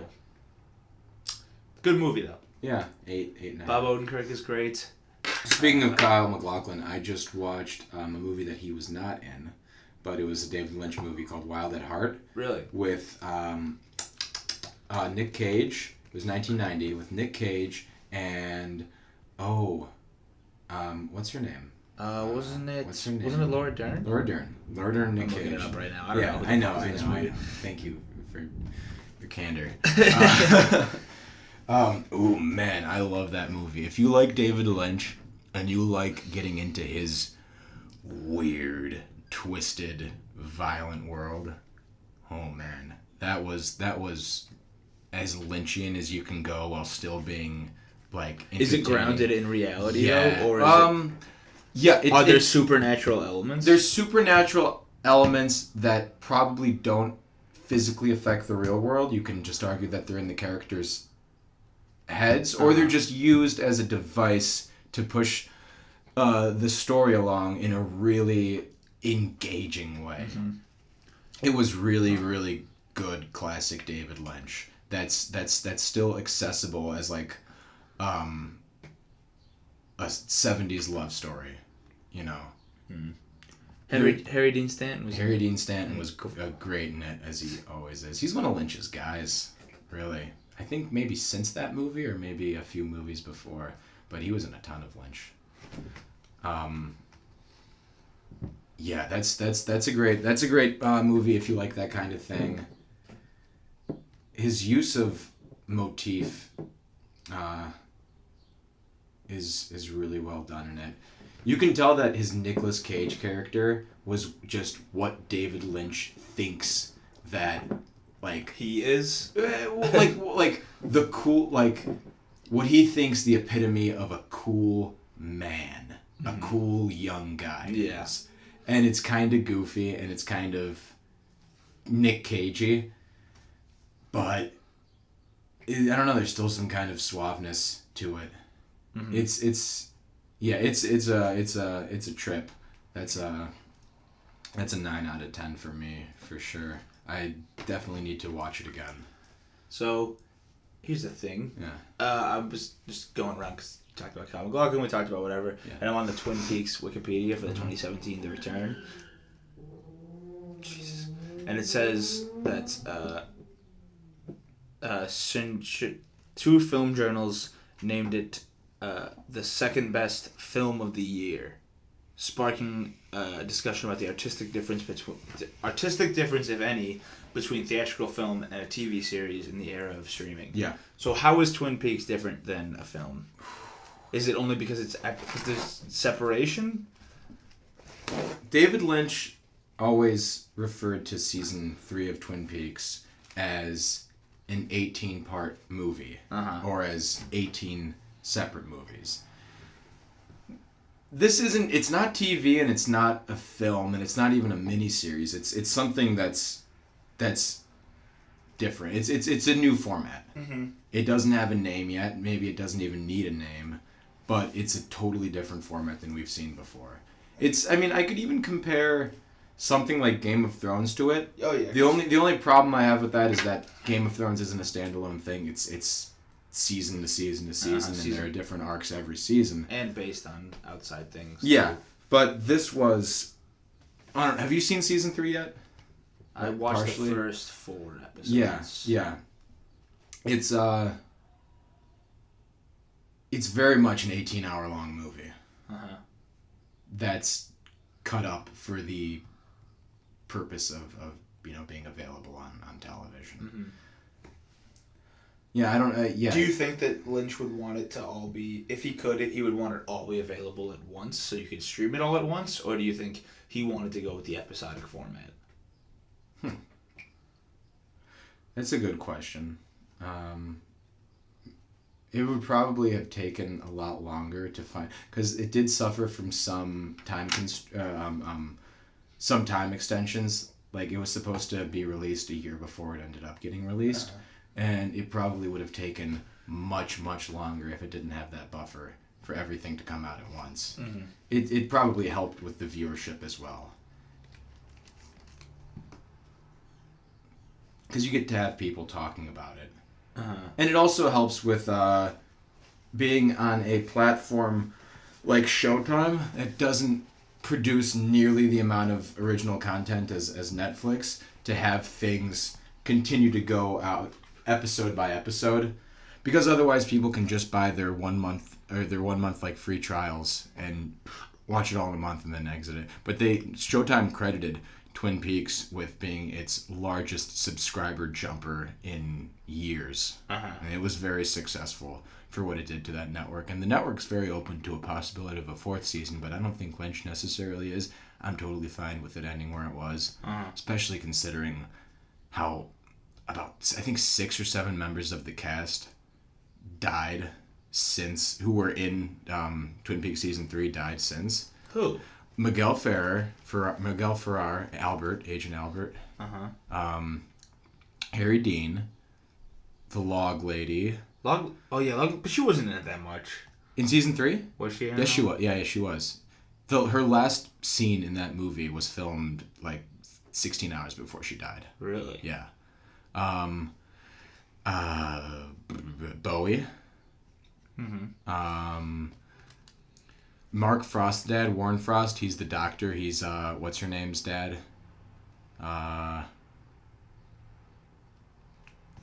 So, good movie, though. Yeah, 8.5. Bob Odenkirk is great. Speaking of Kyle MacLachlan, I just watched a movie that he was not in, but it was a David Lynch movie called Wild at Heart. Really? With Nick Cage. It was 1990 with Nick Cage and, what's her name? Wasn't it? What's her name? Wasn't it Laura Dern? Laura Dern, Nick I'm Cage. looking it up right now. I don't know. I know. Thank you for your candor. Oh man, I love that movie. If you like David Lynch and you like getting into his weird, twisted, violent world, oh man, that was as Lynchian as you can go while still being like. Is it grounded in reality though, or is it? Yeah. Are there supernatural elements? There's supernatural elements that probably don't physically affect the real world. You can just argue that they're in the characters' heads, or they're just used as a device to push the story along in a really engaging way. It was really, really good classic David Lynch. that's still accessible as like a 70s love story, you know. Harry Dean Stanton was great in it, as he always is. He's one of Lynch's guys, really. I think maybe since that movie or maybe a few movies before, but he was in a ton of Lynch. Yeah, that's a great movie if you like that kind of thing. His use of motif is really well done in it. You can tell that his Nicolas Cage character was just what David Lynch thinks that like he is like the cool, like what he thinks the epitome of a cool man, a cool young guy is. And it's kind of goofy and it's kind of Nick Cagey, but I don't know, there's still some kind of suaveness to it. It's a trip. That's a 9 out of 10 for me, for sure. I definitely need to watch it again. So, here's the thing. Yeah. I was just going around because we talked about Kyle MacLachlan, we talked about whatever, and I'm on the Twin Peaks Wikipedia for the 2017 The Return. Jesus. And it says that two film journals named it the second best film of the year, sparking a discussion about the artistic difference, if any, between theatrical film and a TV series in the era of streaming. Yeah. So how is Twin Peaks different than a film? Is it only because there's separation? David Lynch always referred to season 3 of Twin Peaks as an 18-part movie, or as 18 separate movies. It's not TV and it's not a film and it's not even a miniseries. It's something that's different. It's a new format. It doesn't have a name yet. Maybe it doesn't even need a name, but it's a totally different format than we've seen before. I could even compare something like Game of Thrones to it. Oh yeah. The only problem I have with that is that Game of Thrones isn't a standalone thing. It's season to season to season, and there are different arcs every season. And based on outside things. Yeah, but this was... have you seen season 3 yet? I watched the first 4 episodes. Yeah. It's very much an 18-hour long movie. That's cut up for the purpose of being available on television. Yeah, I don't... Do you think that Lynch would want it to all be... If he could, he would want it all be available at once so you could stream it all at once? Or do you think he wanted to go with the episodic format? That's a good question. It would probably have taken a lot longer to find... Because it did suffer from some time extensions. Like, it was supposed to be released a year before it ended up getting released. And it probably would have taken much, much longer if it didn't have that buffer for everything to come out at once. It probably helped with the viewership as well. Because you get to have people talking about it. And it also helps with being on a platform like Showtime that doesn't produce nearly the amount of original content as Netflix, to have things continue to go out episode by episode, because otherwise people can just buy their 1 month like free trials and watch it all in a month and then exit it. But Showtime credited Twin Peaks with being its largest subscriber jumper in years. And it was very successful for what it did to that network. And the network's very open to a possibility of a 4th season, but I don't think Lynch necessarily is. I'm totally fine with it ending where it was, especially considering how about, I think, 6 or 7 members of the cast died since, who were in Twin Peaks season 3 died since. Who? Miguel Ferrer, Agent Albert. Harry Dean, the Log Lady. But she wasn't in it that much. In season 3? Was she? Yes, she was. Yeah, she was. Her last scene in that movie was filmed like 16 hours before she died. Really? Yeah. Bowie. Mm-hmm. Mark Frost's dad, Warren Frost. He's the doctor. He's what's her name's dad?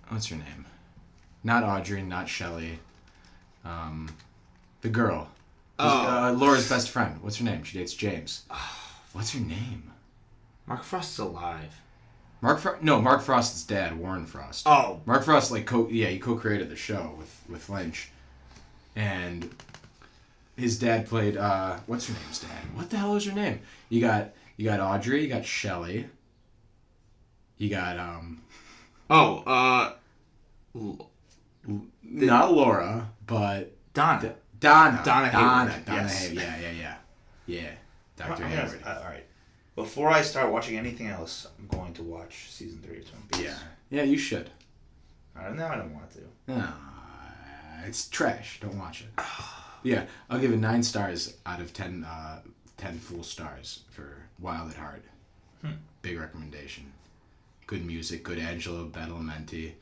What's her name? Not Audrey, not Shelley. The girl. Laura's best friend. What's her name? She dates James. What's her name? Mark Frost is alive. Mark Frost's dad, Warren Frost. Oh. Mark Frost, he co-created the show with Lynch. And his dad played, what's her name's dad? What the hell is her name? You got Audrey, you got Shelley. You got, not Laura, but... Donna. Donna Hayward. Yes. Yeah. Dr. Hayward. All right. Before I start watching anything else, I'm going to watch season 3 of Twin Peaks. Yeah, you should. All right, now I don't want to. No, it's trash. Don't watch it. Yeah, I'll give it 9 stars out of 10, 10 full stars for Wild at Heart. Big recommendation. Good music, good Angelo Badalamenti.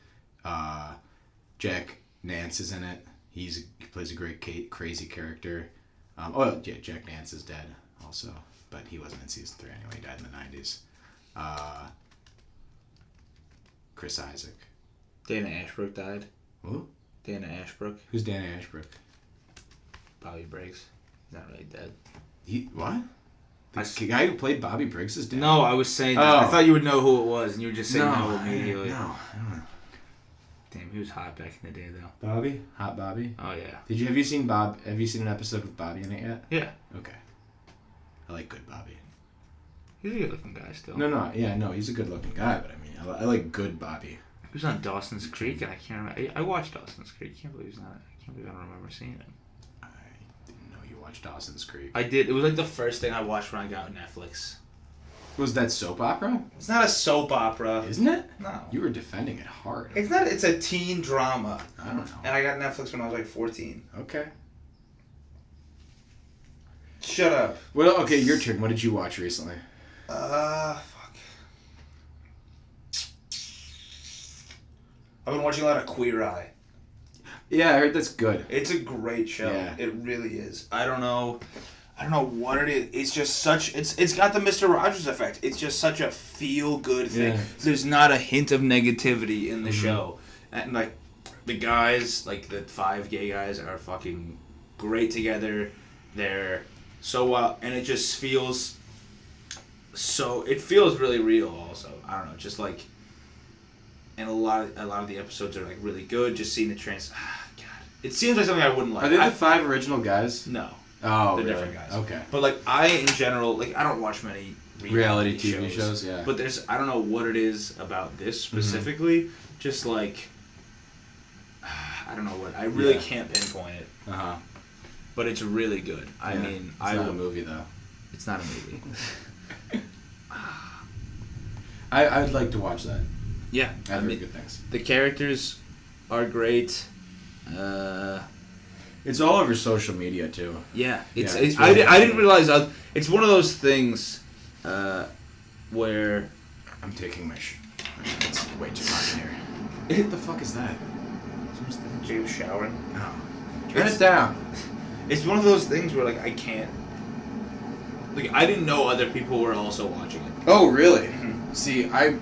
Jack Nance is in it. He plays a great crazy character. Jack Nance is dead also, but he wasn't in season 3 anyway. He died in the 90s. Chris Isaac. Dana Ashbrook died. Who? Dana Ashbrook. Who's Dana Ashbrook? Bobby Briggs. He's not really dead. What? The guy who played Bobby Briggs is dead? No, I was saying that. I thought you would know who it was, and you would just say no immediately. No, I don't know. Damn, he was hot back in the day, though. Bobby? Hot Bobby? Oh, yeah. Have you seen an episode with Bobby in it yet? Yeah. Okay. I like good Bobby. He's a good-looking guy still. No, he's a good-looking guy, but I mean, I like good Bobby. He was on Dawson's Creek, and I can't remember. I watched Dawson's Creek. I can't believe I don't remember seeing it. I didn't know you watched Dawson's Creek. I did. It was like the first thing I watched when I got Netflix. Was that soap opera? It's not a soap opera. Isn't it? No. You were defending it hard. It's not. It's a teen drama. I don't know. And I got Netflix when I was like 14. Okay. Shut up. Well, okay, your turn. What did you watch recently? Fuck. I've been watching a lot of Queer Eye. Yeah, I heard that's good. It's a great show. Yeah. It really is. I don't know what it is. It's just such... It's got the Mr. Rogers effect. It's just such a feel-good thing. Yeah. There's not a hint of negativity in the show. And, like, the guys, like, the 5 gay guys are fucking great together. They're so well... And it just feels... It feels really real, also. I don't know. Just, like... And a lot of the episodes are, like, really good. Just seeing the God. It seems like something I wouldn't like. Are they the 5 original guys? No. Oh, they're really? different guys. Okay. But like in general, like I don't watch many reality TV shows. Yeah. But I don't know what it is about this specifically. Just like I don't know what I really can't pinpoint it. But it's really good. Yeah. I mean, it's not a movie though. It's not a movie. I'd like to watch that. Yeah, I've heard good things. The characters are great. It's all over social media too. Yeah, I didn't realize it's one of those things where I'm taking my it's way too hot in here. What the fuck is that? James showering. No, turn it down. It's one of those things where like I can't. Like I didn't know other people were also watching it. Oh really? Mm-hmm. See, I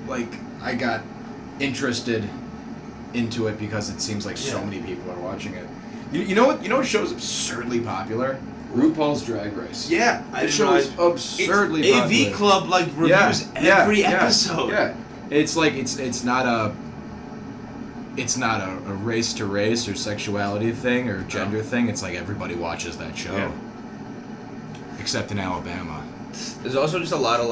got interested into it because it seems like so many people are watching it. You know what show is absurdly popular? RuPaul's Drag Race. Yeah, the show is absurdly popular. AV Club reviews every episode. Yeah, it's like it's not a race to race or sexuality thing or gender thing. It's like everybody watches that show, except in Alabama. There's also just a lot of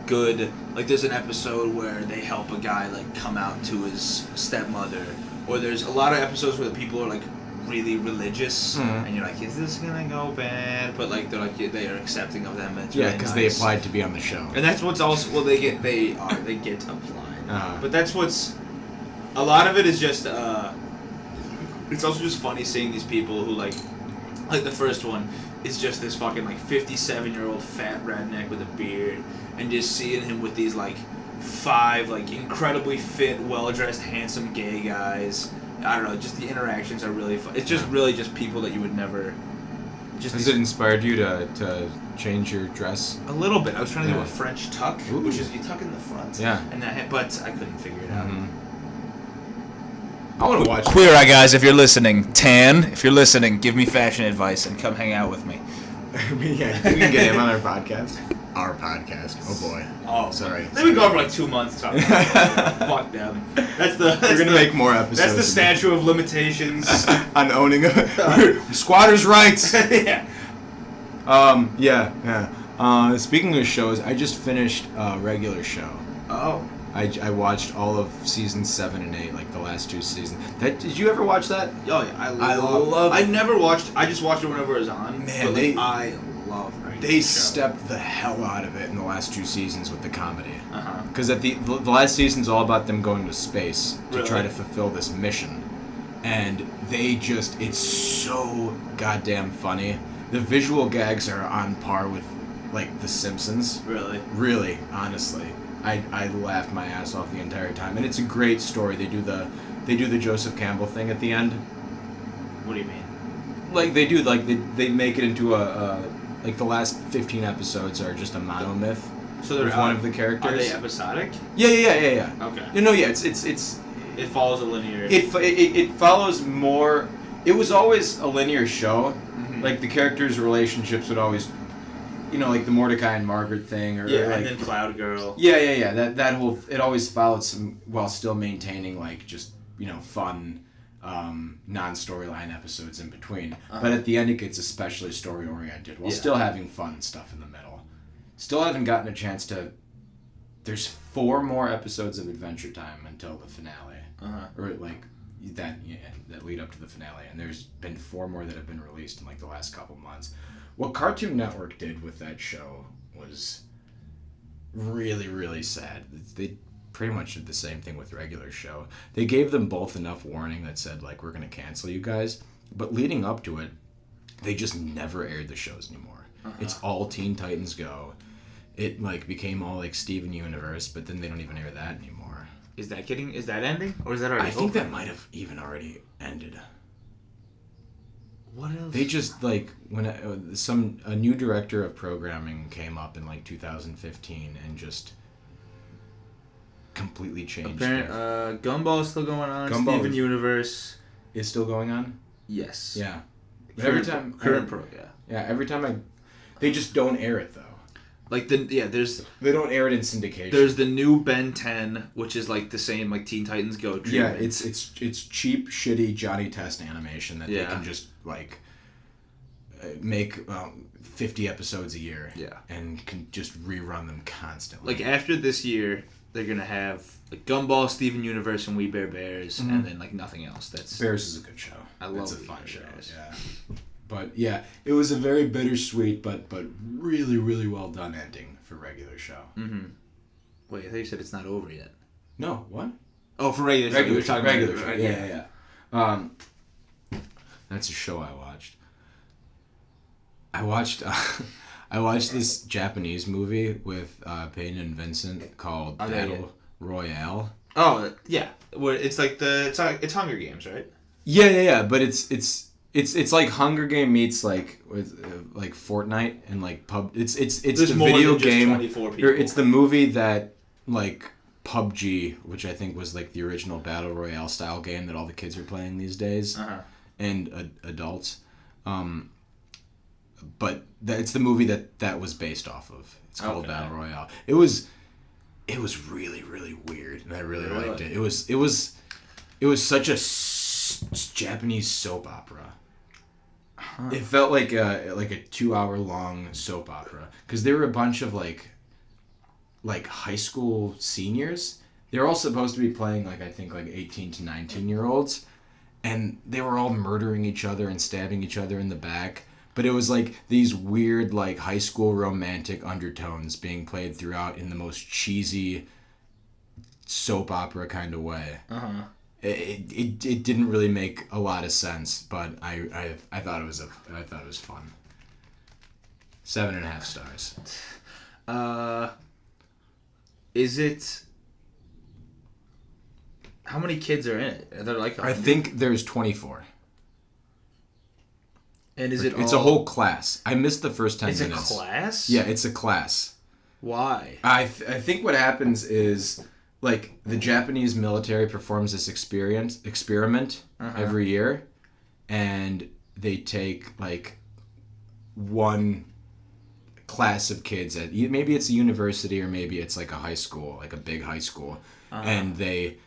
good. Like there's an episode where they help a guy come out to his stepmother, or there's a lot of episodes where the people are really religious, and you're like, is this gonna go bad? But they are accepting of them. And it's because they applied to be on the show. And that's what's also they get applied. But that's what's a lot of it is just it's also just funny seeing these people who like the first one is just this fucking 57-year-old fat redneck with a beard, and just seeing him with these 5 like incredibly fit, well-dressed, handsome gay guys. I don't know, just the interactions are really fun. It's just really just people that you would never. Has it inspired you to change your dress? A little bit. I was trying to do a French tuck, Ooh. which is you tuck in the front. Yeah. And but I couldn't figure it out. I want to watch. Queer Eye guys, if you're listening, if you're listening, give me fashion advice and come hang out with me. Yeah, we can get him on our podcast. Our podcast. Oh boy. Oh, sorry. They've been going for like 2 months talking about it. Fuck them. We're gonna make more episodes. That's the statute of limitations on owning squatters' rights. Yeah. Speaking of shows, I just finished a regular show. Oh. I watched all of seasons 7 and 8, like the last 2 seasons. Did you ever watch that? Oh yeah, I love. I never watched. I just watched it whenever it was on. Man, but, I love. They stepped the hell out of it in the last 2 seasons with the comedy. Because Uh-huh. at the last season's all about them going to space to Really? try to fulfill this mission, and it's so goddamn funny. The visual gags are on par with like The Simpsons. Really. Really, honestly. I laughed my ass off the entire time, and it's a great story. They do the Joseph Campbell thing at the end. What do you mean? Like they make it into a like the last 15 episodes are just a monomyth. So there's one of the characters. Are they episodic? Yeah. Okay. No, yeah. It's It follows a linear. It follows more. It was always a linear show. Mm-hmm. Like the characters' relationships would always, like the Mordecai and Margaret thing, or like, and then Cloud Girl. Yeah. That whole it always followed some while still maintaining like just fun, non-storyline episodes in between. Uh-huh. But at the end, it gets especially story oriented while still having fun stuff in the middle. Still haven't gotten a chance to. There's 4 more episodes of Adventure Time until the finale, or like that lead up to the finale, and there's been 4 more that have been released in like the last couple months. What Cartoon Network did with that show was really, really sad. They pretty much did the same thing with regular show. They gave them both enough warning that said like we're gonna cancel you guys, but leading up to it, they just never aired the shows anymore. It's all Teen Titans Go. It like became all like Steven Universe, but then they don't even air that anymore. Is that ending, or is that already? I think that might have even already ended. What else? They just like when a new director of programming came up in like 2015 and just completely changed. Gumball is still going on. Gumball Steven Universe is still going on. Yes. Yeah. But Current, every time current pro, yeah. Yeah, every time they just don't air it though. Like there's They don't air it in syndication. There's the new Ben 10, which is like the same like Teen Titans Go treatment. Yeah, it's cheap, shitty Johnny Test animation that they can just like make 50 episodes a year. Yeah. And can just rerun them constantly. Like after this year, they're gonna have like Gumball, Steven Universe, and We Bare Bears, and then like nothing else. Bears is a good show. I love it's a We fun Bare show. Bears. Yeah. But yeah, it was a very bittersweet but really, really well done ending for regular show. Mm-hmm. Wait, I thought you said it's not over yet. No, what? Oh, for regular show. You were talking regular about show. Yeah. That's a show I watched. I watched this Japanese movie with Peyton and Vincent called Battle Royale. Oh yeah, where it's like it's Hunger Games, right? Yeah. But it's like Hunger Game meets like with like Fortnite and like pub. It's There's the more video than just game. 24 people. It's the movie that like PUBG, which I think was like the original battle royale style game that all the kids are playing these days, and adults. But it's the movie that was based off of. It's called Battle Royale. It was really, really weird, and I really liked it. It was such a Japanese soap opera. It felt like a 2-hour long soap opera because there were a bunch of like high school seniors. They're all supposed to be playing I think 18 to 19-year-olds, and they were all murdering each other and stabbing each other in the back. But it was like these weird like high school romantic undertones being played throughout in the most cheesy soap opera kind of way. It didn't really make a lot of sense, but I thought it was fun. 7.5 stars. Is it How many kids are in it? Are there like 100? I think there's 24. And is it It's all... a whole class. I missed the first 10 minutes. It's a class? Yeah, it's a class. Why? I think what happens is, like, the Japanese military performs this experiment every year, and they take, like, one class of kids at... Maybe it's a university or maybe it's, like, a high school, like a big high school, and they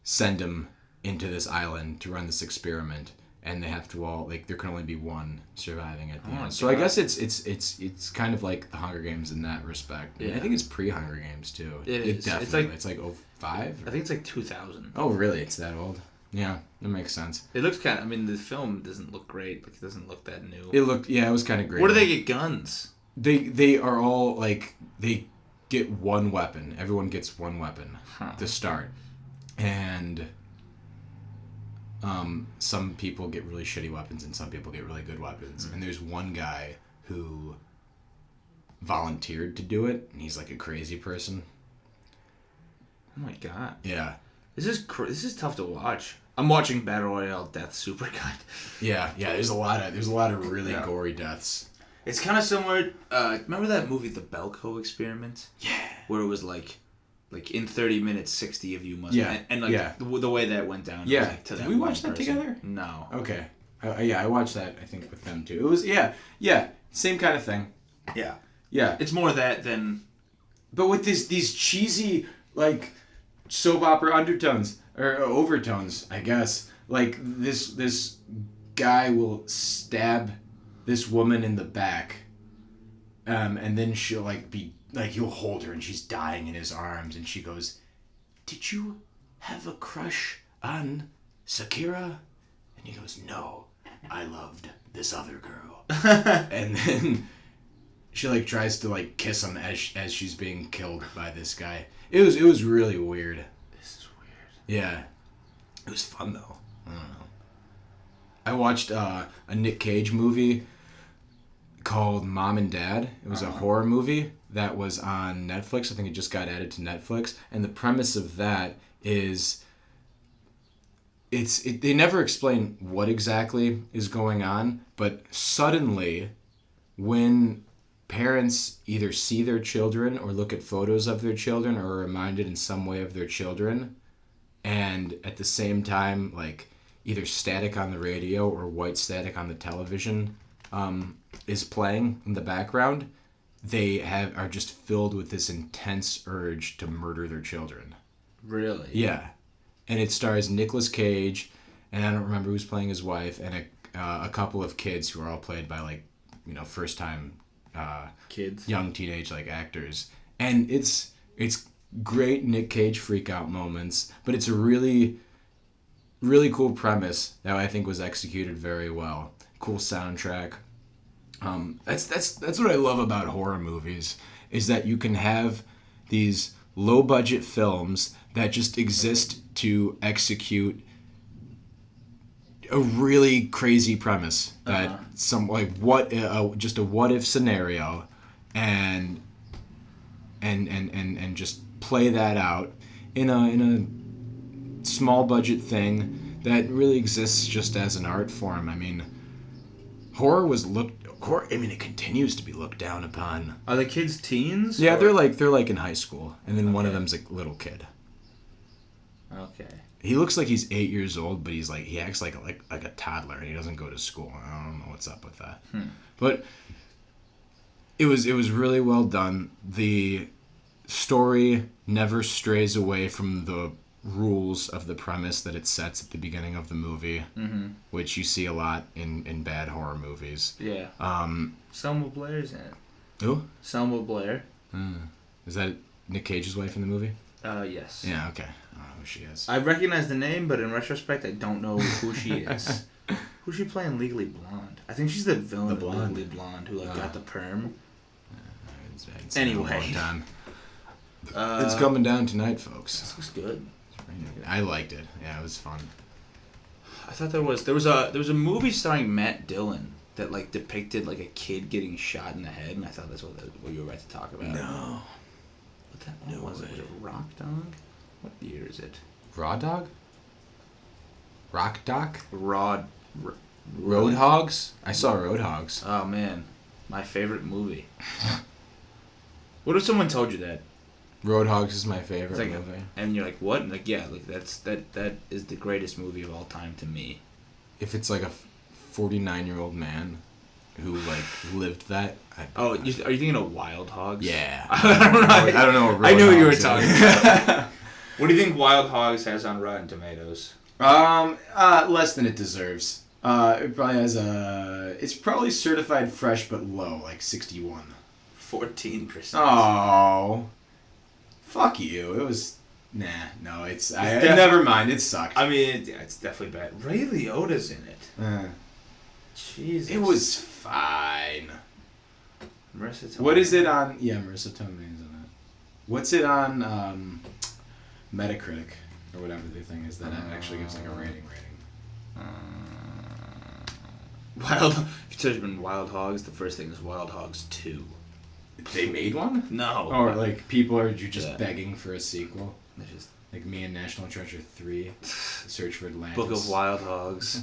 send them into this island to run this experiment. And they have to all, like, there can only be one surviving at the end. So I guess it's kind of like the Hunger Games in that respect. Yeah. I think it's pre-Hunger Games too. It is. Definitely. It's like 05? I think it's like 2000. Oh, really? It's that old? Yeah, that makes sense. It looks kind of... I mean, the film doesn't look great. Like, it doesn't look that new. It was kind of great. Where do they get guns? They are all, like, they get one weapon. Everyone gets one weapon to start. And... some people get really shitty weapons and some people get really good weapons. And there's one guy who volunteered to do it, and he's like a crazy person. Oh my god. Yeah. This is tough to watch. I'm watching Battle Royale Death Supercut. Yeah. There's a lot of really gory deaths. It's kind of similar. Remember that movie, The Belko Experiment? Yeah. Where it was like in 30 minutes, 60 of you must... Yeah. And the way that went down... Yeah. Was like, to Did that we watch one that person. together? No. Okay. I watched that, I think, with them too. It was, yeah. Same kind of thing. Yeah. Yeah. It's more that than... But with these cheesy, like, soap opera undertones, or overtones, I guess. Like, this guy will stab this woman in the back, and then she'll, like, he'll hold her and she's dying in his arms, and she goes, "Did you have a crush on Sakura?" And he goes, "No, I loved this other girl." And then she, like, tries to, like, kiss him as she's being killed by this guy. It was really weird. This is weird. Yeah. It was fun, though. I don't know. I watched a Nick Cage movie called Mom and Dad. It was a horror movie that was on Netflix. I think it just got added to Netflix. And the premise of that is they never explain what exactly is going on, but suddenly when parents either see their children or look at photos of their children or are reminded in some way of their children, and at the same time, like, either static on the radio or white static on the television is playing in the background, they are just filled with this intense urge to murder their children. Really? Yeah. And it stars Nicolas Cage, and I don't remember who's playing his wife, and a couple of kids who are all played by, like, first time kids, young teenage, like, actors. And it's great Nick Cage freak out moments, but it's a really, really cool premise that I think was executed very well. Cool soundtrack. That's what I love about horror movies, is that you can have these low budget films that just exist to execute a really crazy premise that just a what if scenario, and just play that out in a small budget thing that really exists just as an art form. I mean, it continues to be looked down upon. Are the kids teens? Yeah, they're like in high school, and then one of them's a little kid. Okay. He looks like he's 8 years old, but he acts like a toddler, and he doesn't go to school. I don't know what's up with that. But it was really well done. The story never strays away from the rules of the premise that it sets at the beginning of the movie, which you see a lot in bad horror movies. Yeah. Selma Blair's in it. Who? Selma Blair. Is that Nick Cage's wife in the movie? Yes. Yeah, okay. I don't know who she is. I recognize the name, but in retrospect, I don't know who she is. Who's she playing Legally Blonde? I think she's the villain of Legally Blonde who got the perm. Anyway. It's coming down tonight, folks. This looks good. I liked it. Yeah, it was fun. I thought there was a movie starring Matt Dillon that, like, depicted, like, a kid getting shot in the head, and I thought that's what you were about to talk about. No. What that was it? Was it Rock Dog? What year is it? Raw Dog? Rock Doc? Roadhogs? I saw Roadhogs. Oh man, my favorite movie. What if someone told you that? Roadhogs is my favorite like movie. And you're like, what? And like, yeah, like that is the greatest movie of all time to me. If it's like a 49-year-old man who like lived that. Are you thinking of Wild Hogs? Yeah. I don't know. What I knew what you were Roadhogs talking is. about. What do you think Wild Hogs has on Rotten Tomatoes? Less than it deserves. It probably has it's probably certified fresh but low, like 61. 14%. Oh. Fuck you. It was... Nah, no, never mind. It sucked. I mean, it's definitely bad. Ray Liotta's in it. Jesus. It was fine. Marissa Tomei. What is it on... Yeah, Marissa Tomei's in it. What's it on Metacritic? Or whatever the thing is that actually gives like a rating. If you type in Wild Hogs, the first thing is Wild Hogs 2. They made one? No. Or like people are just begging for a sequel? They're just Like me and National Treasure 3, Search for Atlantis. Book of Wild Hogs.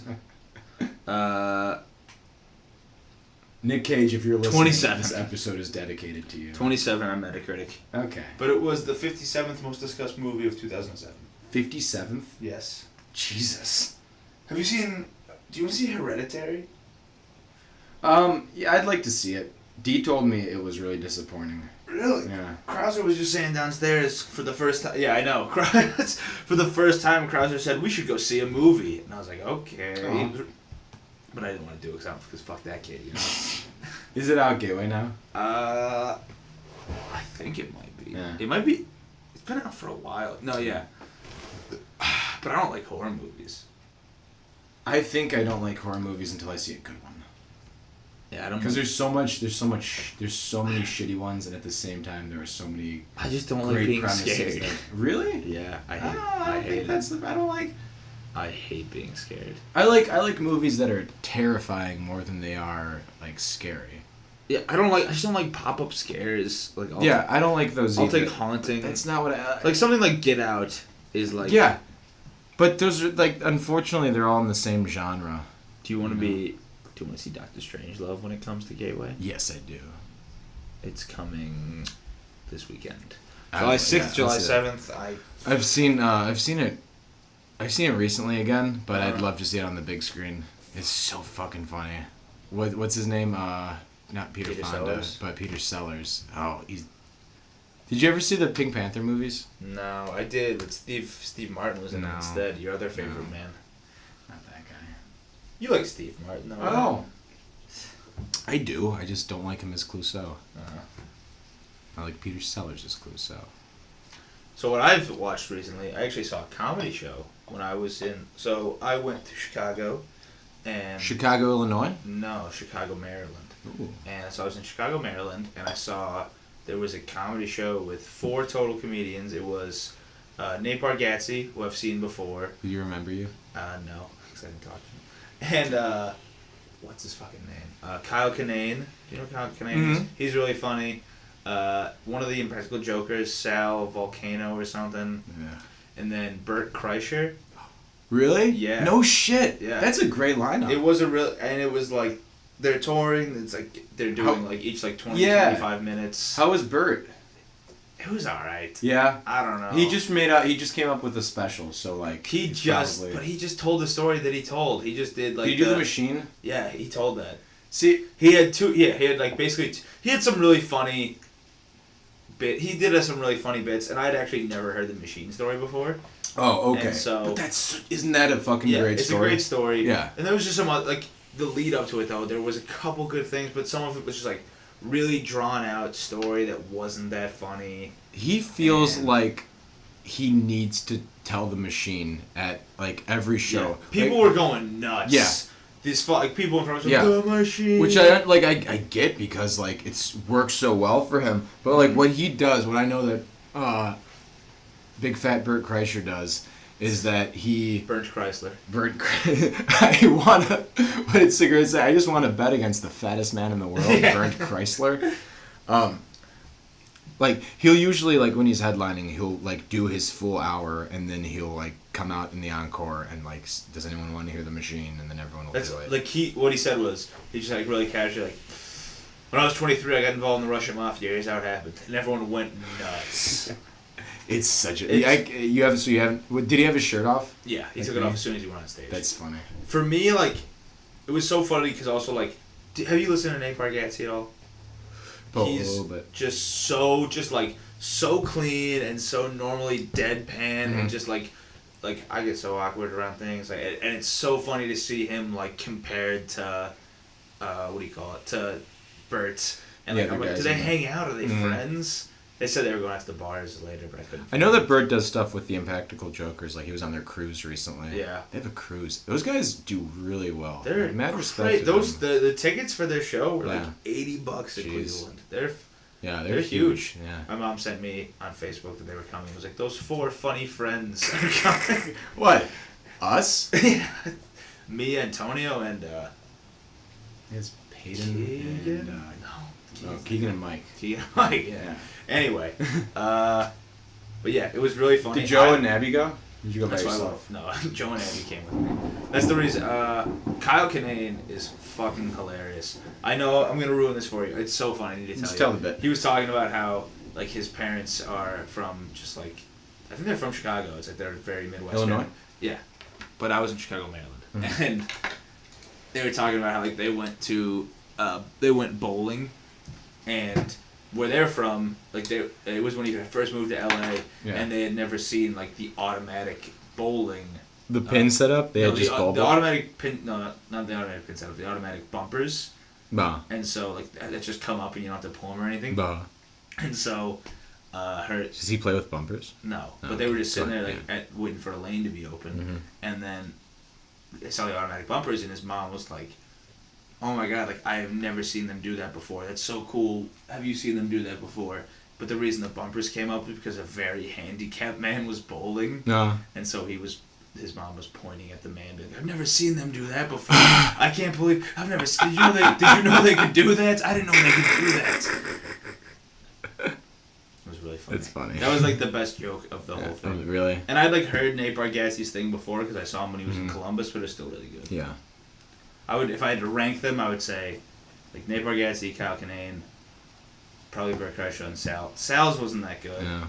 Nick Cage, if you're listening, 27. this episode is dedicated to you. 27 on Metacritic. Okay. But it was the 57th most discussed movie of 2007. 57th? Yes. Jesus. Have you seen... Do you want to see Hereditary? Yeah, I'd like to see it. Dee told me it was really disappointing. Really? Yeah. Krauser was just saying downstairs for the first time. Yeah, I know. For the first time, Krauser said, we should go see a movie. And I was like, okay. Oh. But I didn't want to do it because fuck that kid, you know? Is it out Gateway now? I think it might be. Yeah. It might be. It's been out for a while. No, yeah. But I don't like horror movies. I think I don't like horror movies until I see a good one. Yeah, I don't. Because there's so many shitty ones, and at the same time there are so many. I just don't like great being premises scared. Really? Yeah, I hate it. I don't like. I hate being scared. I like movies that are terrifying more than they are like scary. Yeah, I just don't like pop-up scares. Like, I don't like those I'll either. take Haunting. That's not what I... Like, something like Get Out is like... Yeah. But those are, like, unfortunately, they're all in the same genre. Do you want to see Doctor Strangelove when it comes to Gateway? Yes, I do. It's coming this weekend. July 6th, July 7th. I've seen it recently again, but I'd love to see it on the big screen. It's so fucking funny. What's his name? Not Peter Fonda, Sellers. but Peter Sellers. Oh, he's... Did you ever see the Pink Panther movies? No, I did, but Steve Martin was in it instead. Your other favorite man. Not that guy. You like Steve Martin, though. Oh. I do. I just don't like him as Clouseau. I like Peter Sellers as Clouseau. So what I've watched recently, I actually saw a comedy show when I was in... So I went to Chicago and... Chicago, Illinois? No, Chicago, Maryland. Ooh. And so I was in Chicago, Maryland, and I saw... There was a comedy show with 4 total comedians. It was Nate Bargatze, who I've seen before. Do you remember you? No, because I didn't talk to him. And, what's his fucking name? Kyle Kinane. Do you know who Kyle Kinane is? He's really funny. One of the Impractical Jokers, Sal Volcano or something. Yeah. And then Bert Kreischer. Really? Yeah. No shit. Yeah. That's a great lineup. It was and it was like, they're touring, it's like, they're doing like each like 20, 25 minutes. How was Bert? It was alright. Yeah. I don't know. He just came up with a special, so like... But he just told the story that he told. He just did like... Did you do the machine? Yeah, he told that. See... He had like basically... He had some really funny... He did some really funny bits, and I'd actually never heard the machine story before. Oh, okay. And so... But isn't that a fucking great story? It's a great story. Yeah. And there was just some, like, the lead up to it, though, there was a couple good things, but some of it was just, like, really drawn out story that wasn't that funny. He feels like he needs to tell the machine at, like, every show. Yeah. People were going nuts. Yeah. People in front of us were the machine. Which I get because, like, it's works so well for him. But, like, what he does, what I know that Big Fat Bert Kreischer does, is that he... Bernd Chrysler. What did Cigarette say? I just want to bet against the fattest man in the world, Bernd Chrysler. Like, he'll usually, like, when he's headlining, he'll, like, do his full hour, and then he'll, like, come out in the encore and like, does anyone want to hear the machine? And then everyone will do it. Like what he said was, he just like really casually like, when I was 23, I got involved in the Russian mafia. Here's how it happened, and everyone went nuts. It's such a. Did he have his shirt off? Yeah, he took it off as soon as he went on stage. That's funny. For me, like, it was so funny because also like, have you listened to Nate Bargatze at all? He's a little bit. Just so clean and so normally deadpan and just like I get so awkward around things and it's so funny to see him like compared to to Bert and like, do they hang out? Are they friends? They said they were going out to the bars later, but I couldn't. I know that Bert does stuff with the Impractical Jokers. Like he was on their cruise recently. Yeah, they have a cruise. Those guys do really well. They're mad respect. The tickets for their show were like $80 at Cleveland. They're huge. Yeah. My mom sent me on Facebook that they were coming. It was like, those 4 funny friends are coming. What? Us? Me, Antonio, and it's Peyton Keegan? Keegan and Mike. Keegan and Mike, yeah. Anyway, but yeah, it was really funny. Did Joe and Abby go? Did you go by yourself? No, Joe and Abby came with me. That's the reason. Kyle Kinane is fucking hilarious. I know I'm gonna ruin this for you. It's so funny. I need to tell you. Just tell the bit. He was talking about how like his parents are from just like, I think they're from Chicago. It's like they're very Midwestern. Illinois. Yeah, but I was in Chicago, Maryland, and they were talking about how like they went bowling, and where they're from, like it was when he first moved to LA, and they had never seen like the automatic bowling. The pin setup? They had just ball. The automatic pin, no, not the automatic pin setup. The automatic bumpers. Bah. And so like that just come up and you don't have to pull them or anything. Bah. And so, Does he play with bumpers? No, but they were just sitting there like waiting for a lane to be open, and then they saw the automatic bumpers, and his mom was like, "Oh my god! Like I have never seen them do that before. That's so cool. Have you seen them do that before?" But the reason the bumpers came up was because a very handicapped man was bowling. No. And so his mom was pointing at the man, like, "I've never seen them do that before. I can't believe I've never. Did you know they could do that? I didn't know they could do that." It was really funny. It's funny. That was like the best joke of the whole thing. Really? And I'd like heard Nate Bargatze's thing before because I saw him when he was in Columbus, but it's still really good. Yeah. I would, if I had to rank them, I would say, like Nate Bargatze, Kyle Kinane, probably Bert Kreischer, and Sal. Sal's wasn't that good. Yeah.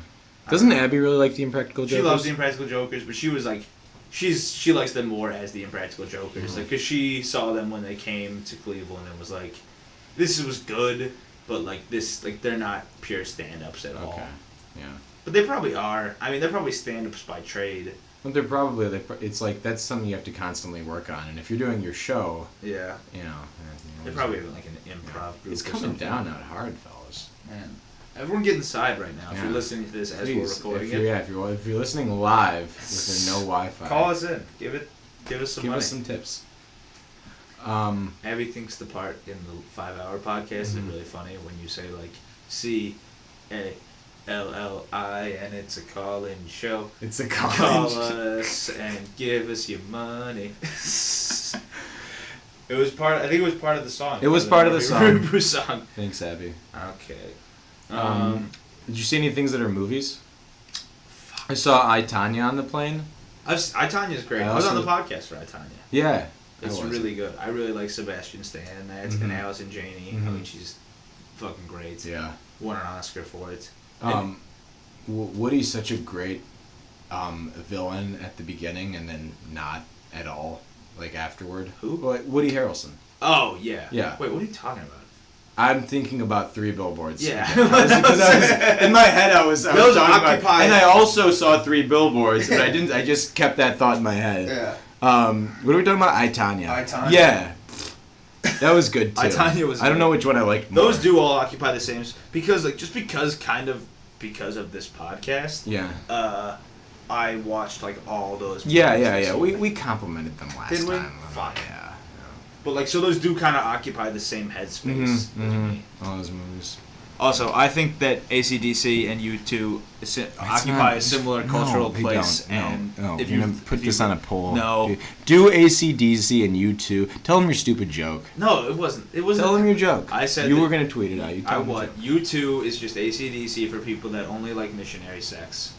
Doesn't Abby really like the Impractical Jokers? She loves the Impractical Jokers, but she was like, she likes them more as the Impractical Jokers, like, because she saw them when they came to Cleveland and was like, this was good, but like this, like they're not pure stand-ups at all. Okay. Yeah. But they probably are. I mean, they're probably stand-ups by trade. But they're probably, it's like, that's something you have to constantly work on. And if you're doing your show, yeah, they're probably like an improv group. It's coming down out hard, fellas. Man, everyone get inside right now. If you're listening to this as we're recording it. Yeah, if you're listening live with no Wi-Fi. Call us in. Give us some money. Give us some tips. Abby thinks the part in the 5-hour podcast is really funny when you say like CALLI and it's a call-in show. It's a call-in Call us and give us your money. It was part. I think it was part of the song. It was part of the song. ReBrew song. Thanks, Abby. Okay. Did you see any things that are movies? I saw I, Tonya on the plane. I Tanya's great. I was on the podcast for I, Tonya. Yeah. It's really good. I really like Sebastian Stan in that, and Allison Janney. I mean, she's fucking great. Yeah. Won an Oscar for it. Woody's such a great villain at the beginning, and then not at all, like afterward. Who? Woody Harrelson. Oh yeah. Yeah. Wait, what are you talking about? I'm thinking about 3 Billboards. Yeah. Because in my head I was talking about, and I also saw 3 Billboards, but I didn't. I just kept that thought in my head. Yeah. What are we talking about? I, Tonya. I, Tonya. Yeah. That was good too. I, Tonya was. I don't know which one I liked more. Those do all occupy the same because of this podcast. Yeah. I watched like all those. Yeah. We complimented them last Did we? time. Fine. Yeah. But like, so those do kind of occupy the same headspace as me. All those movies. Also, I think that AC/DC and U2 occupy a similar cultural place. No. If you put this on a poll. No. Do AC/DC and U2. Tell them your stupid joke. No, it wasn't. It wasn't. Tell them your joke. I said you were gonna tweet it out. You tell them what? U2 is just AC/DC for people that only like missionary sex.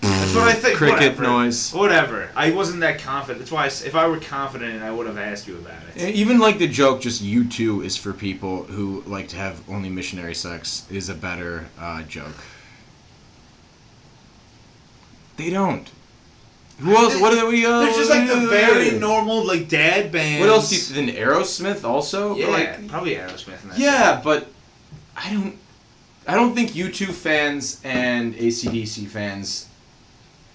That's That's what I think. Cricket Whatever. noise. Whatever. I wasn't that confident. That's why if I were confident, I would have asked you about it. Even like the joke, just U2 is for people who like to have only missionary sex is a better joke. They don't. Who else? What are we? They're just like the very normal like dad bands. What else? Then Aerosmith also. Yeah, like, probably Aerosmith. In that yeah, song. but I don't think U2 fans and AC/DC fans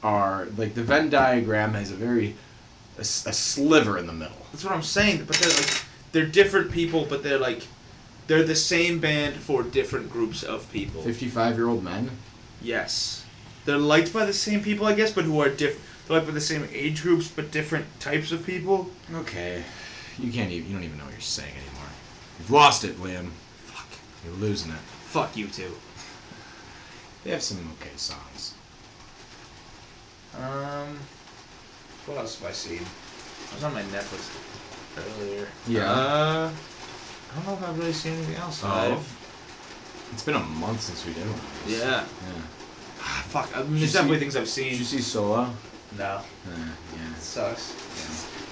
are like the Venn diagram has a sliver in the middle. That's what I'm saying. But they're different people, but they're the same band for different groups of people. 55-year-old men. Yes, they're liked by the same people, I guess, but who are different. They're liked by the same age groups, but different types of people. Okay, you don't even know what you're saying anymore. You've lost it, Liam. Fuck. You're losing it. Fuck you too. They have some okay songs. What else have I seen? I was on my Netflix earlier. Yeah. I don't know if I've really seen anything else. It's been a month since we did one. Yeah. Fuck. I mean, there's definitely things I've seen. Did you see Solo? No. Yeah. It sucks.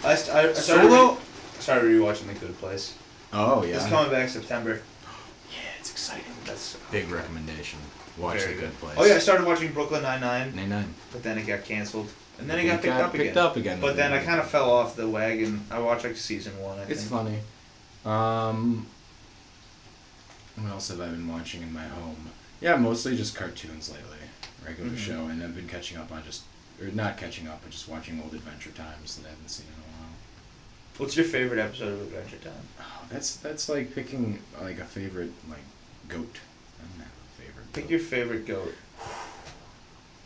Yeah. I started Solo? started rewatching The Good Place. Oh yeah. It's coming back September. Yeah, it's exciting. That's Big recommendation. Watch The Good Place. Oh yeah, I started watching Brooklyn Nine-Nine. 99. But then it got canceled. And then it got picked up again. But then I kind of fell off the wagon. I watched like season 1, I think. It's funny. What else have I been watching in my home? Yeah, mostly just cartoons lately. Regular show, and I've been catching up on not catching up, but just watching old Adventure Times that I haven't seen in a while. What's your favorite episode of Adventure Time? Oh, that's like picking like a favorite like goat. I don't have a favorite. Pick goat. your favorite goat.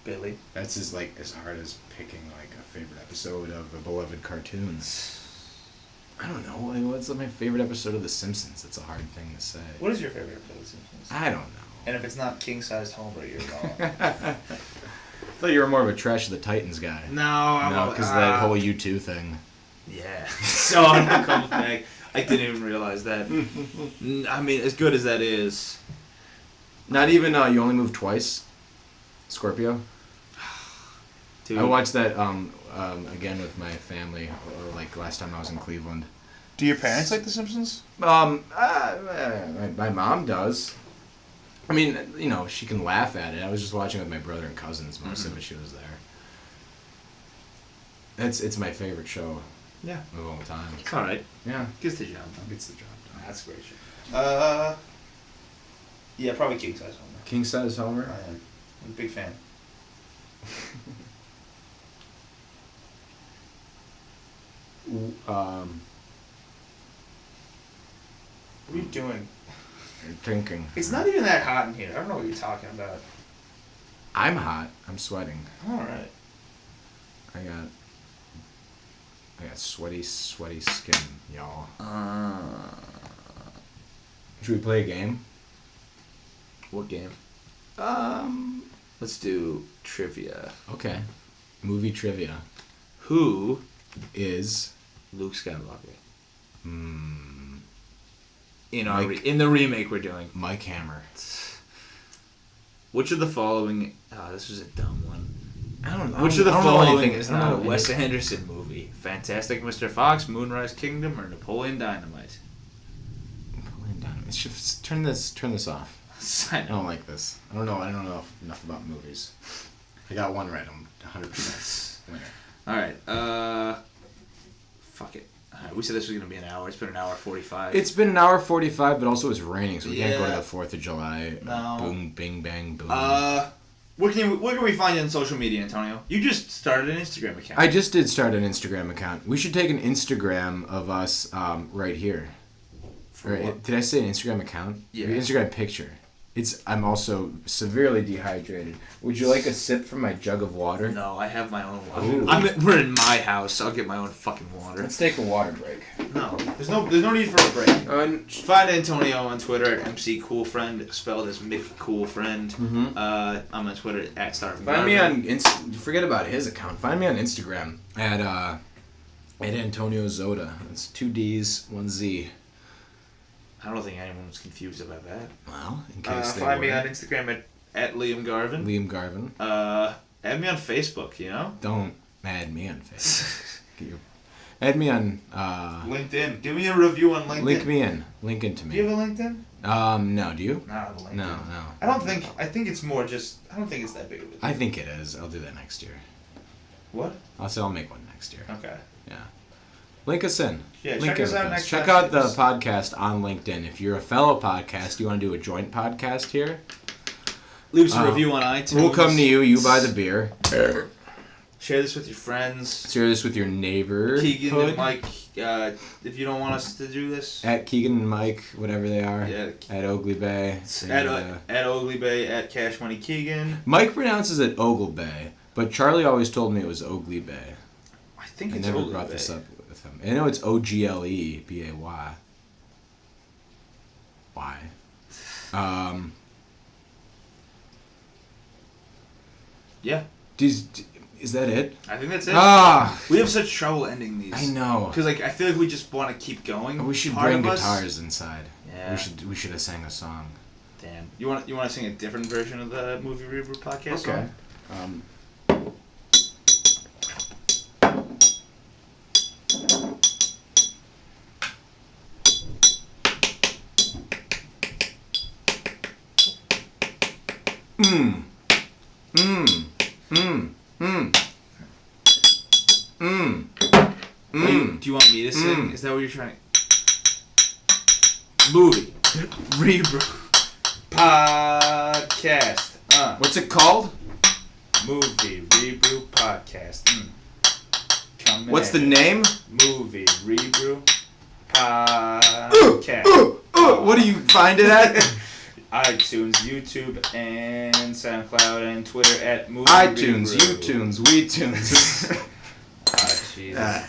Billy. That's as hard as picking like a favorite episode of a beloved cartoon. I don't know. Like, what's my favorite episode of The Simpsons? It's a hard thing to say. What is your favorite episode of The Simpsons? I don't know. And if it's not king-sized Homer, you're wrong. I thought you were more of a Trash of the Titans guy. No, because of that whole U2 thing. Yeah. So it comes back. I didn't even realize that. I mean, as good as that is. Not even You Only Move Twice. Scorpio. Dude. I watched that again with my family, or like last time I was in Cleveland. Do your parents like The Simpsons? My mom does. I mean, she can laugh at it. I was just watching with my brother and cousins most of it. She was there. It's my favorite show. Yeah. Of all time. It's alright. Yeah. Gets the job done. Gets the job done. That's a great show. Yeah, probably king size Homer. King size Homer? I am. I'm a big fan. What are you doing? I'm thinking. It's not even that hot in here. I don't know what you're talking about. I'm hot. I'm sweating. Alright. I got sweaty skin, y'all. Should we play a game? What game? Let's do trivia. Okay. Movie trivia. Who is Luke Skywalker? In In the remake we're doing. Mike Hammer. Which of the following... this was a dumb one. I don't know. Which of the following is is not a Wes Anderson movie? Fantastic Mr. Fox, Moonrise Kingdom, or Napoleon Dynamite? Napoleon Dynamite. Turn this off. I don't like this. I don't know enough about movies. I got one right. I'm 100% winner. Alright, fuck it. We said this was going to be an hour. It's been an hour 45. It's been an hour 45, but also it's raining, so we can't go to Yeah. the 4th of July. No. Boom, bing, bang, boom. Where can we find you on social media, Antonio? You just started an Instagram account. I just did start an Instagram account. We should take an Instagram of us right here. Did I say an Instagram account? Yeah. An Instagram picture. I'm also severely dehydrated. Would you like a sip from my jug of water? No, I have my own Ooh. water. We're in my house, so I'll get my own fucking water. Let's take a water break. No, there's no need for a break. Find Antonio on Twitter at MCCoolFriend, spelled as McCoolFriend. I'm on Twitter at Starving. Find me on forget about his account. Find me on Instagram at Antonio Zoda. It's 2 D's, 1 Z. I don't think anyone's confused about that. Well, in case they find me were. on Instagram at Liam Garvin. Liam Garvin. Add me on Facebook, you know? Don't add me on Facebook. Add me on LinkedIn. Give me a review on LinkedIn. Link me in. Link into me. Do you have a LinkedIn? No, do you? No, I have a LinkedIn. No. I think it's more just, I don't think it's that big of a deal. I think it is. I'll do that next year. What? I'll make one next year. Okay. Yeah. Link us in. Yeah, Link check in us with out next Check time. out the podcast on LinkedIn. If you're a fellow podcast, you want to do a joint podcast here, Leave us a review on iTunes. we'll come to you. You buy the beer. Share this with your friends. Share this with your neighbor. Keegan and Mike, if you don't want us to do this. At Keegan and Mike, whatever they are. Yeah. At Oakley Bay. At Oakley Bay, at Cash Money Keegan. Mike pronounces it Ogle Bay, but Charlie always told me it was Oakley Bay. I think I it's never Oakley brought Bay. this up with him. I know it's Oglebay. Why? Yeah. Is that it? I think that's it. Ah! We have such trouble ending these. I know. Because I feel like we just want to keep going. We should Part bring of us- guitars inside. Yeah. We should have sang a song. Damn. You want to sing a different version of the movie ReBrew podcast? Okay. Song? Do you want me to sing? Is that what you're trying to... Movie. ReBrew. Podcast. What's it called? Movie ReBrew podcast. Coming What's at the you. name? Movie ReBrew podcast. What do you find it at? iTunes, YouTube, and SoundCloud, and Twitter at Movie iTunes, ReBrew. YouTunes, WeTunes. Jesus.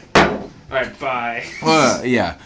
All right, bye. Yeah.